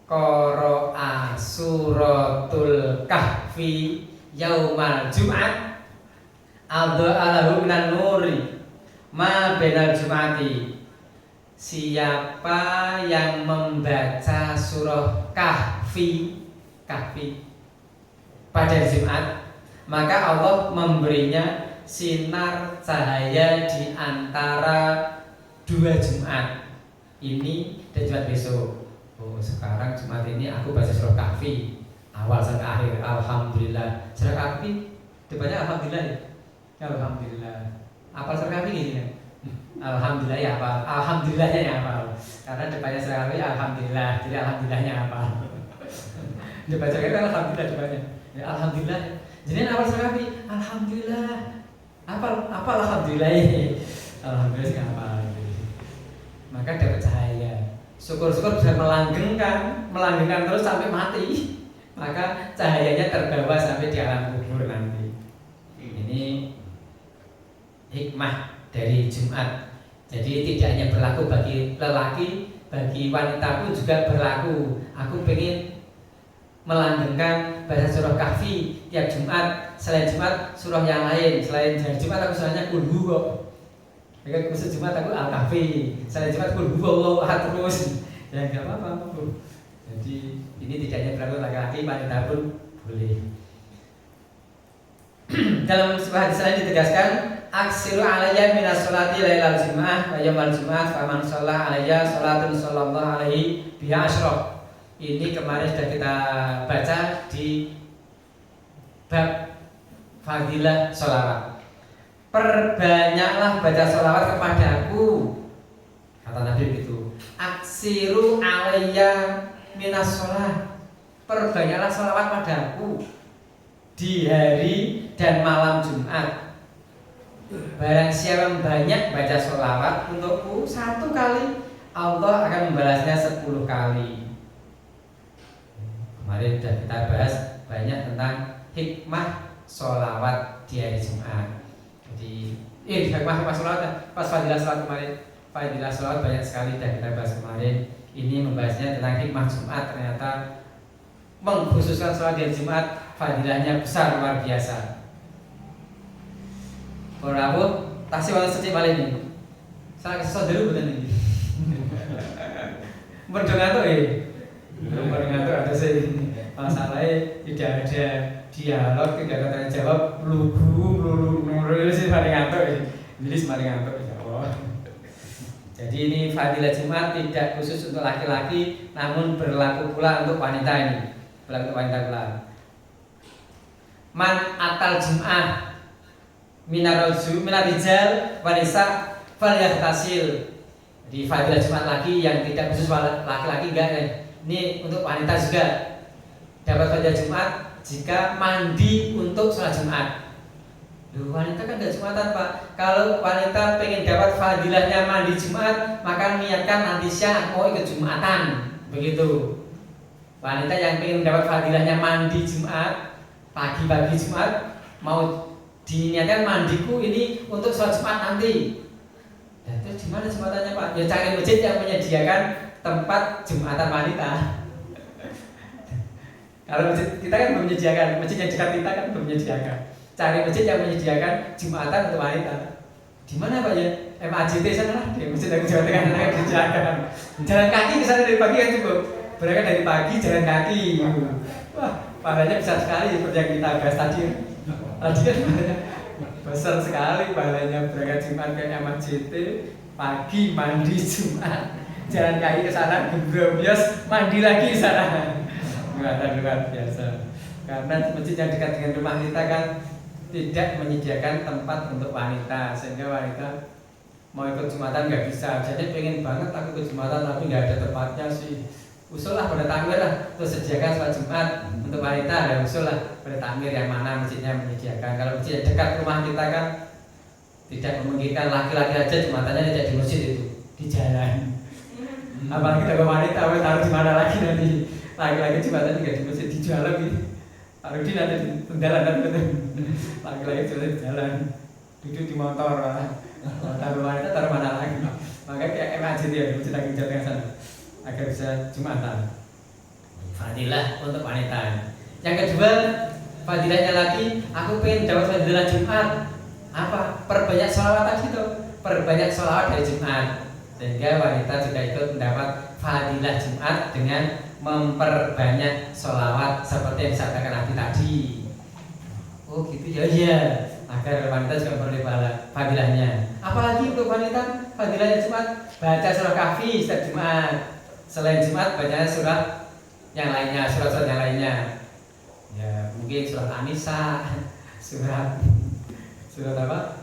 qara'a suratul kahfi yaumal jum'at adha'alahu minan nuri ma bainal jum'ati. Siapa yang membaca surah kahfi pada Jumat, maka Allah memberinya sinar cahaya di antara 2 Jumat ini dan Jumat besok. Oh, sekarang Jumat ini aku baca surah kahfi awal sampai akhir, alhamdulillah. Surah kahfi depannya alhamdulillah ya. Alhamdulillah. Apa surah kahfi gini ya? Alhamdulillah ya apa? Alhamdulillahnya ya apa? Karena depannya surah kahfi alhamdulillah, jadi alhamdulillahnya apa? Dibaca kita alhamdulillah depannya. Ya alhamdulillah. Jadi awal surah kahfi alhamdulillah. Apa alhamdulillah ini? Alhamdulillah sih apa? Maka dapat cahaya. Syukur-syukur bisa melanggengkan terus sampai mati. Maka cahayanya terbawa sampai di alam kubur nanti. Ini hikmah dari Jumat. Jadi tidak hanya berlaku bagi lelaki, bagi wanita pun juga berlaku. Aku pengen melanggengkan baca surah kahfi tiap Jumat. Selain Jumat surah yang lain. Selain hari Jumat aku surahnya kulhu kok. Jadi khusus Jumat aku al-kahfi. Selain Jumat kulhu wallahu ahad terus. Ya enggak apa-apa. Jadi ini tidak hanya berlaku laki-laki, wanita pun boleh. Dalam sebuah hadis lain ditegaskan, aksiru alayya minas sholati lailal jum'ah wa yaumal jum'ah faman shalla alayya sholatun sallallahu alaihi biha asyra. Ini kemarin sudah kita baca di bab fadilah sholawat. Perbanyaklah baca sholawat kepadaku, kata Nabi begitu. Aksiru alayya minas sholat. Perbanyaklah sholawat padaku di hari dan malam Jumat. Barang siapa banyak baca sholawat untukku 1 kali, Allah akan membalasnya 10 kali. Kemarin sudah kita bahas banyak tentang hikmah sholawat di hari Jumat. Jadi hikmah sholawat pas fadilah sholawat kemarin. Fadilah sholawat banyak sekali sudah kita bahas kemarin. Ini membahasnya tentang hikmah Jumat. Ternyata mengkhususkan sholat di hari Jumat fadilahnya besar, luar biasa. Berapa tasih wala seci paling ini. Saya kesel dulu betul ini. Berdonga tuh berdonga tuh ada sih. Masalahnya tidak ada dialog, tidak ada tanya jawab, melulu sih paling ngantuk. Jadi semakin ngantuk ya Allah. Jadi ini fadilah Jumat tidak khusus untuk laki-laki, namun berlaku pula untuk wanita ini. Berlaku untuk wanita pula. Man atal Jum'ah minarijal wanisa falyahtasil. Di fadilah Jumat lagi yang tidak khusus laki-laki enggak ya. Ini untuk wanita juga. Dapat fadilah Jumat jika mandi untuk sholat Jumat. Loh, wanita kan enggak Jumatan Pak. Kalau wanita pengen dapat fadilahnya mandi Jumat, maka niatkan nanti siang mau ikut Jumatan. Begitu. Wanita yang pengen dapat fadilahnya mandi Jumat, pagi-pagi Jumat, mau diniatkan mandiku ini untuk sholat Jumat nanti. Dan terus di mana Jumatannya Pak? Ya cari masjid yang menyediakan tempat Jumatan wanita. Kalau masjid kita kan belum menyediakan, masjid yang dekat kita kan belum menyediakan. Cari masjid yang menyediakan Jumatan untuk wanita. Di mana Pak ya? MAJT sana lah, di masjid yang Jawa Tengah yang disediakan. Jalan kaki ke sana dari pagi kan cukup. Berangkat dari pagi jalan kaki. Wah, pahalanya besar sekali seperti yang kita bahas tadi. Tadi kan besar sekali pahalanya berangkat Jumat ke MAJT, pagi mandi Jumat, jalan kaki ke sana, gebrobios mandi lagi ke sana. Luar biasa. Karena masjid yang dekat dengan rumah kita kan tidak menyediakan tempat untuk wanita, sehingga wanita mau ikut Jumatan nggak bisa. Jadi pengen banget aku ikut Jumatan tapi nggak ada tempatnya sih. Usul lah pada takmir lah, terus sediakan sholat Jumat untuk wanita, ada usul lah pada takmir yang mana masjidnya menyediakan. Kalau masjid yang dekat rumah kita kan tidak memungkinkan, laki-laki aja Jumatannya tidak di masjid itu, di jalan. Apalagi kalau wanita harus di mana lagi nanti, laki-laki Jumatan nggak di masjid, di jalan gitu. Pak Rudi nanti di pendalanan betul, laki-laki Jumatan di jalan, duduk di motor lah. Taruh wanita taruh mana lagi? Makanya kayak MAJ dia di masjid lagi jalan sana agar bisa Jumatan. Fadilah untuk wanita. Yang kedua, fadilahnya lagi, aku pengen dapat fadilah Jumat. Apa? Perbanyak sholawat tadi tuh, perbanyak sholawat dari Jumat, sehingga wanita juga ikut mendapat fadilah Jumat dengan memperbanyak sholawat seperti yang disampaikan Nabi tadi. Oh gitu ya, iya. Agar wanita juga memperoleh fadilahnya. Apalagi untuk wanita fadilahnya Jumat, baca surah Kahfi setiap Jumat. Selain Jumat baca surah yang lainnya, surat-surat yang lainnya. Ya mungkin surat An-Nisa, surat apa?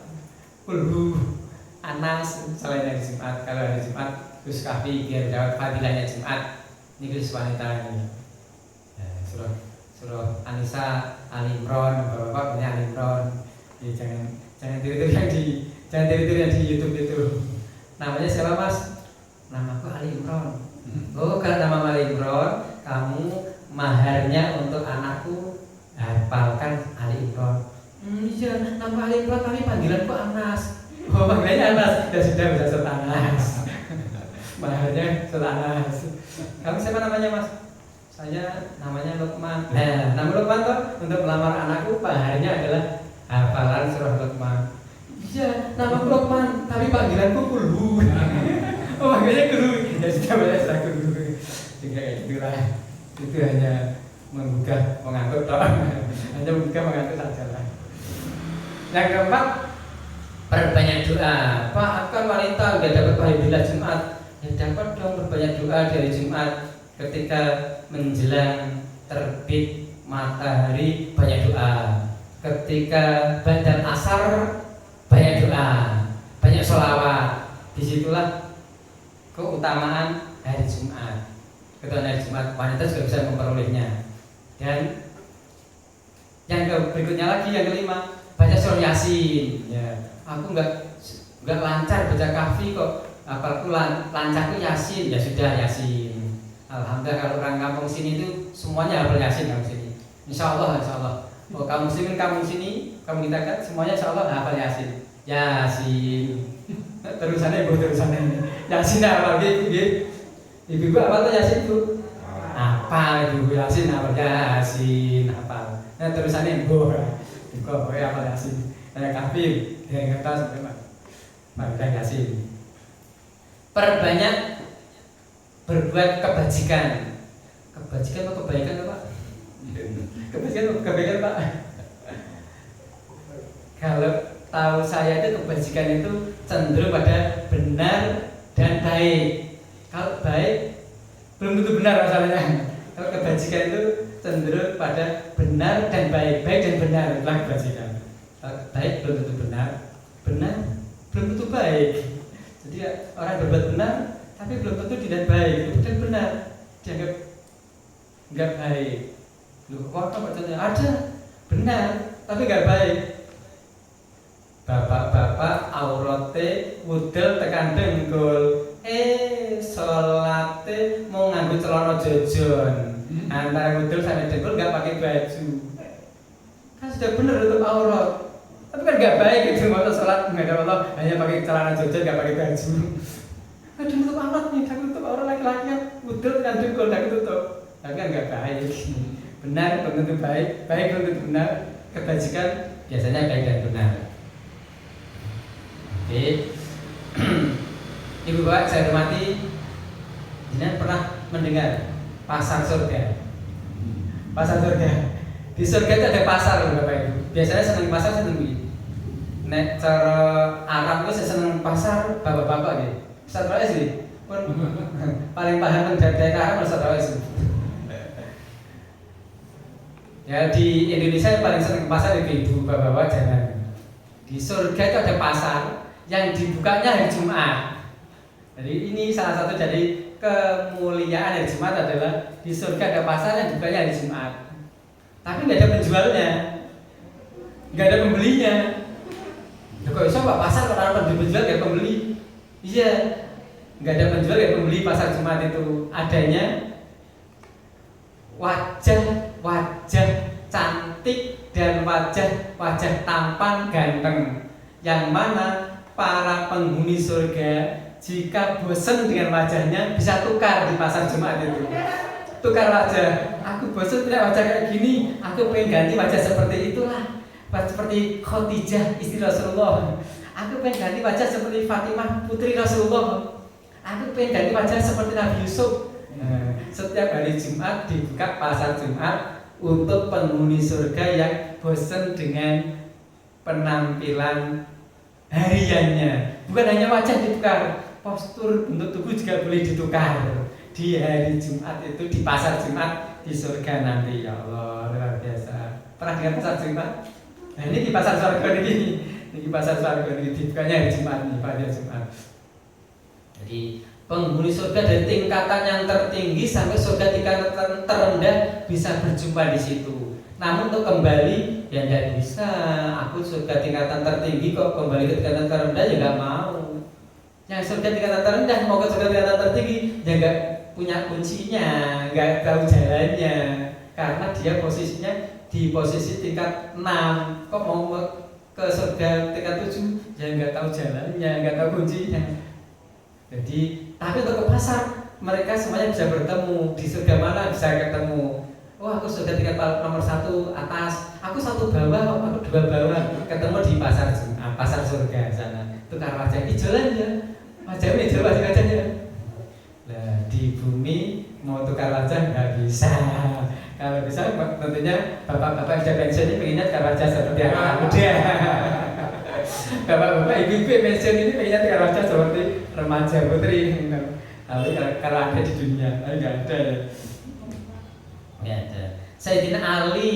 Kulhu, Anas, selain dari Jumat. Kalau hari Jumat terus Kahfi biar dapat fadilahnya Jumat. Ini khusus wanita ini. Ya, surah An-Nisa, Ali Imran, bapak-bapak punya Ali Imran. Ya, jangan tiru-tiru yang di YouTube itu. Namanya siapa Mas? Namaku Ali Imran. Oh, kalau nama Ali Imran, kamu maharnya untuk anakku hafalkan Ali Imran. Iya, nama Ali Imran tapi panggilanku Anas. Oh, panggilannya Anas. Ya sudah bisa surat Anas. Maharnya surat Anas. Kamu siapa namanya Mas? Saya namanya Lukman. Nah, nama Lukman tuh untuk melamar anakku maharnya adalah hafalan surah Luqman. Iya, nama Luqman, tapi panggilanku Kulhu. Oh, panggilannya Kulhu. Ya sudah banyak surah Kulhu. Juga kayak gitulah. Itu hanya menggugah mengantuk toh. Hanya menggugah mengantuk saja lah. Yang keempat, perbanyak doa. Pak, akan wanita nggak dapat fadilah Jumat. Ya dapat dong perbanyak doa dari Jumat ketika menjelang terbit matahari, banyak doa. Ketika badan asar banyak doa, banyak sholawat. Disitulah keutamaan hari Jumat. Keutamaan hari Jumat wanita juga bisa memperolehnya. Dan yang berikutnya lagi, yang kelima, baca surah Yasin. Ya, aku nggak lancar baca Kahfi kok. Apalagi lancarku Yasin. Ya sudah Yasin. Alhamdulillah kalau orang kampung sini itu semuanya hafal Yasin kampung sini. Insya Allah. Oh, kamu muslimin kamu sini, kamu kita kan semuanya insyaallah hafal Yasin. Yasin. Terusannya Yasin apa gitu. Ibu apa tuh Yasin Bu? Apa Ibu Yasin apa Yasin apa? Nah terusannya Ibu. Ibu apa Yasin? Kayak Kahfi, kayak kertas sampai Yasin. Perbanyak berbuat kebajikan. Kebajikan atau kebaikan apa? Kebaikan Pak. Kalau tahu saya itu kebajikan itu cenderung pada benar dan baik. Kalau baik belum tentu benar masalahnya. Kalau kebajikan itu cenderung pada benar dan baik, baik dan benar itulah kebajikan. Kalau baik belum tentu benar, benar belum tentu baik. Jadi orang berbuat benar tapi belum tentu tidak baik, dan benar dianggap nggak baik. Loh, kok bacanya ada benar tapi nggak baik. Bapak-bapak aurate wudel tekan dengkul, salate mau nganggo celana jojon, antara wudel sampai dengkul nggak pakai baju, kan sudah benar untuk aurat, tapi kan nggak baik itu. Mau sholat nggak ada Allah hanya pakai celana jojon nggak pakai baju. Aduh, tutup aurat nih, aku tutup aurat laki-laki kan wudel tekan dengkul dan tutup, tapi kan nggak baik. Benar belum tentu baik, baik belum tentu benar. Kebajikan biasanya baik dan benar. Oke. Ibu bapak saya hormati, jangan pernah mendengar pasar surga. Pasar surga. Di surga itu ada pasar loh Bapak Ibu. Biasanya senang pasar, senang beli. Nek cara Arab itu saya senang pasar bapak-bapak gitu. Pasar sih. Pun paling paham dari Arab pasar sih. Ya di Indonesia yang paling sering ke pasar ibu-ibu bapak-bapak jalan. Di surga itu ada pasar yang dibukanya hari Jumat. Jadi ini salah satu dari kemuliaan hari Jumat adalah di surga ada pasar yang dibukanya hari Jumat. Tapi nggak ada penjualnya, nggak ada pembelinya. Ya, kok bisa Pak pasar kalau ada penjual nggak pembeli? Iya, nggak ada penjual nggak pembeli pasar Jumat itu. Adanya wajah cantik dan wajah tampan ganteng, yang mana para penghuni surga jika bosan dengan wajahnya bisa tukar di pasar Jumat itu. Tukar wajah, aku bosan punya wajah kayak gini, aku pengen ganti wajah seperti itulah, seperti Khadijah istri Rasulullah. Aku pengen ganti wajah seperti Fatimah putri Rasulullah. Aku pengen ganti wajah seperti Nabi Yusuf. Setiap hari Jumat dibuka pasar Jumat untuk penghuni surga yang bosan dengan penampilan hariannya. Bukan hanya wajah ditukar, postur bentuk tubuh juga boleh ditukar di hari Jumat itu, di pasar Jumat di surga nanti. Ya Allah, luar biasa. Pernah dengar pasar Jumat? Nah ini di pasar surga ini, di pasar surga ini dibukanya hari Jumat nih, pada Jumat. Jadi penghuni surga dari tingkatan yang tertinggi sampai surga tingkatan terendah bisa berjumpa di situ. Namun untuk kembali ya tidak bisa. Aku surga tingkatan tertinggi kok kembali ke tingkatan terendah ya nggak mau. Yang surga tingkatan terendah mau ke surga tingkatan tertinggi ya nggak punya kuncinya, nggak tahu jalannya, karena dia posisinya di posisi tingkat 6. Kok mau ke surga tingkat 7 ya nggak tahu jalannya, nggak tahu kuncinya. Jadi tapi untuk ke pasar mereka semuanya bisa bertemu. Di surga mana bisa ketemu? Oh aku surga tingkat nomor 1 atas, aku 1 bawah, aku 2 bawah. Ketemu di pasar surga sana. Tukar wajah hijau aja, wajahnya hijau wajahnya. Nah di bumi mau tukar wajah nggak bisa. Kalau bisa tentunya bapak-bapak sudah pensiun ini pengennya tukar wajah seperti anak muda. Bapak-bapak ibu-ibu pensiun ini pengennya tukar wajah seperti remaja putri. Tapi kalau ada di dunia, nggak ada ya. Nggak ada. Sayyidina Ali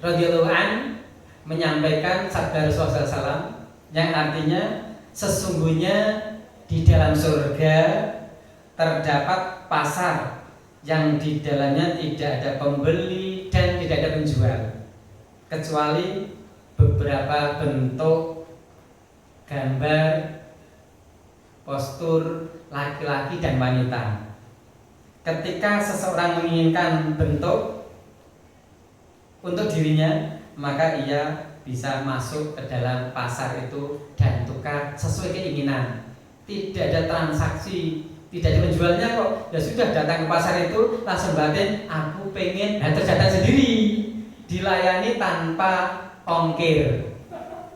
radhiyallahu an menyampaikan sabda Rasulullah SAW yang artinya sesungguhnya di dalam surga terdapat pasar yang di dalamnya tidak ada pembeli dan tidak ada penjual, kecuali beberapa bentuk gambar postur laki-laki dan wanita. Ketika seseorang menginginkan bentuk untuk dirinya, maka ia bisa masuk ke dalam pasar itu dan tukar sesuai keinginan. Tidak ada transaksi, tidak ada penjualnya kok. Ya sudah, datang ke pasar itu langsung batin, aku pengen, nah terus datang sendiri, dilayani tanpa ongkir.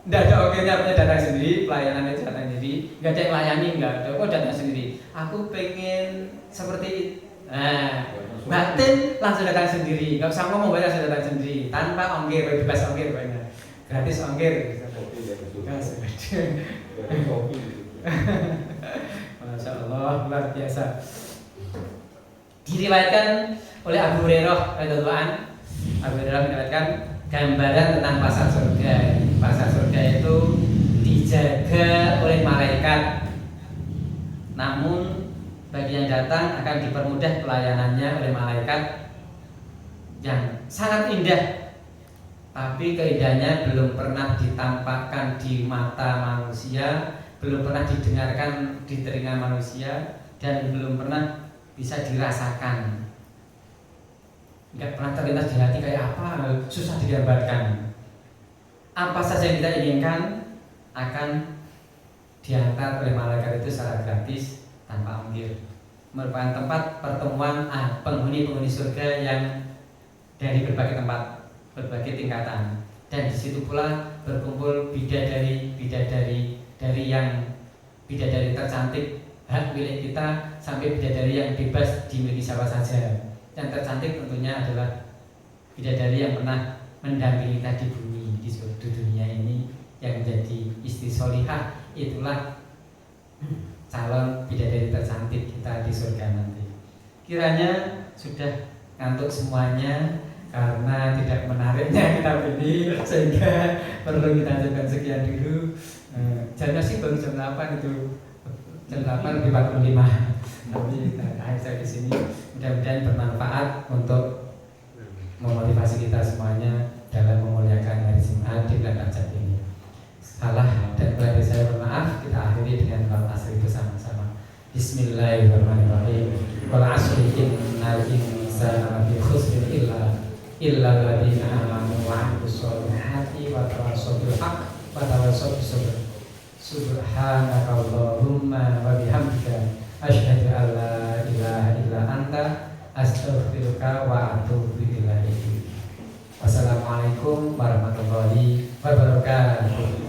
Tidak ada ongkirnya, punya datang sendiri, pelayanan itu datang sendiri, nggak ada yang layani, nggak ada, kok datang sendiri. Aku pengen seperti itu. Nah, batin langsung datang sendiri, nggak usah ngomong, banyak sudah datang sendiri, tanpa ongkir, bebas ongkir banyak, gratis ongkir. Masya Allah, luar biasa. Diriwayatkan oleh Abu Hurairah radhiyallahu anhu. Abu Hurairah meriwayatkan gambaran tentang pasar surga. Pasar surga itu dijaga oleh malaikat, namun bagi yang datang akan dipermudah pelayanannya oleh malaikat yang sangat indah. Tapi keindahannya belum pernah ditampakkan di mata manusia, belum pernah didengarkan di telinga manusia, dan belum pernah bisa dirasakan. Enggak pernah terlintas di hati kayak apa, susah digambarkan. Apa saja yang kita inginkan akan diantar oleh malaikat itu secara gratis tanpa ongkir. Merupakan tempat pertemuan penghuni-penghuni surga yang dari berbagai tempat, berbagai tingkatan, dan di situ pula berkumpul bidadari dari yang bidadari tercantik hak milik kita sampai bidadari yang bebas dimiliki siapa saja. Yang tercantik tentunya adalah bidadari yang pernah mendampingi kita di bumi, di dunia ini, yang menjadi istri solihah. Itulah calon bidadari tercantik kita di surga nanti. Kiranya sudah ngantuk semuanya. karena tidak menariknya kitab ini sehingga perlu kita ajukan sekian dulu. Jamnya sih baru jam 8 itu, jam 8 lebih 45. Tapi akhir saya di sini mudah-mudahan bermanfaat untuk memotivasi kita semuanya dalam memuliakan hari Jumat di bulan Rajab ini. Salah dan keliru saya bermaaf, kita akhiri dengan kalam asri bersama-sama. Bismillahirrahmanirrahim. Wal asri innal insana lafi khusrin illa alladziina aamanu wa 'amilus sholihati wa tawassaw bil haqq wa tawassaw bis sabr. Subhanakallahumma wa bihamdika asyhadu an la ilaha illa anta astaghfiruka wa atubu ilaik. Wassalamualaikum warahmatullahi wabarakatuh.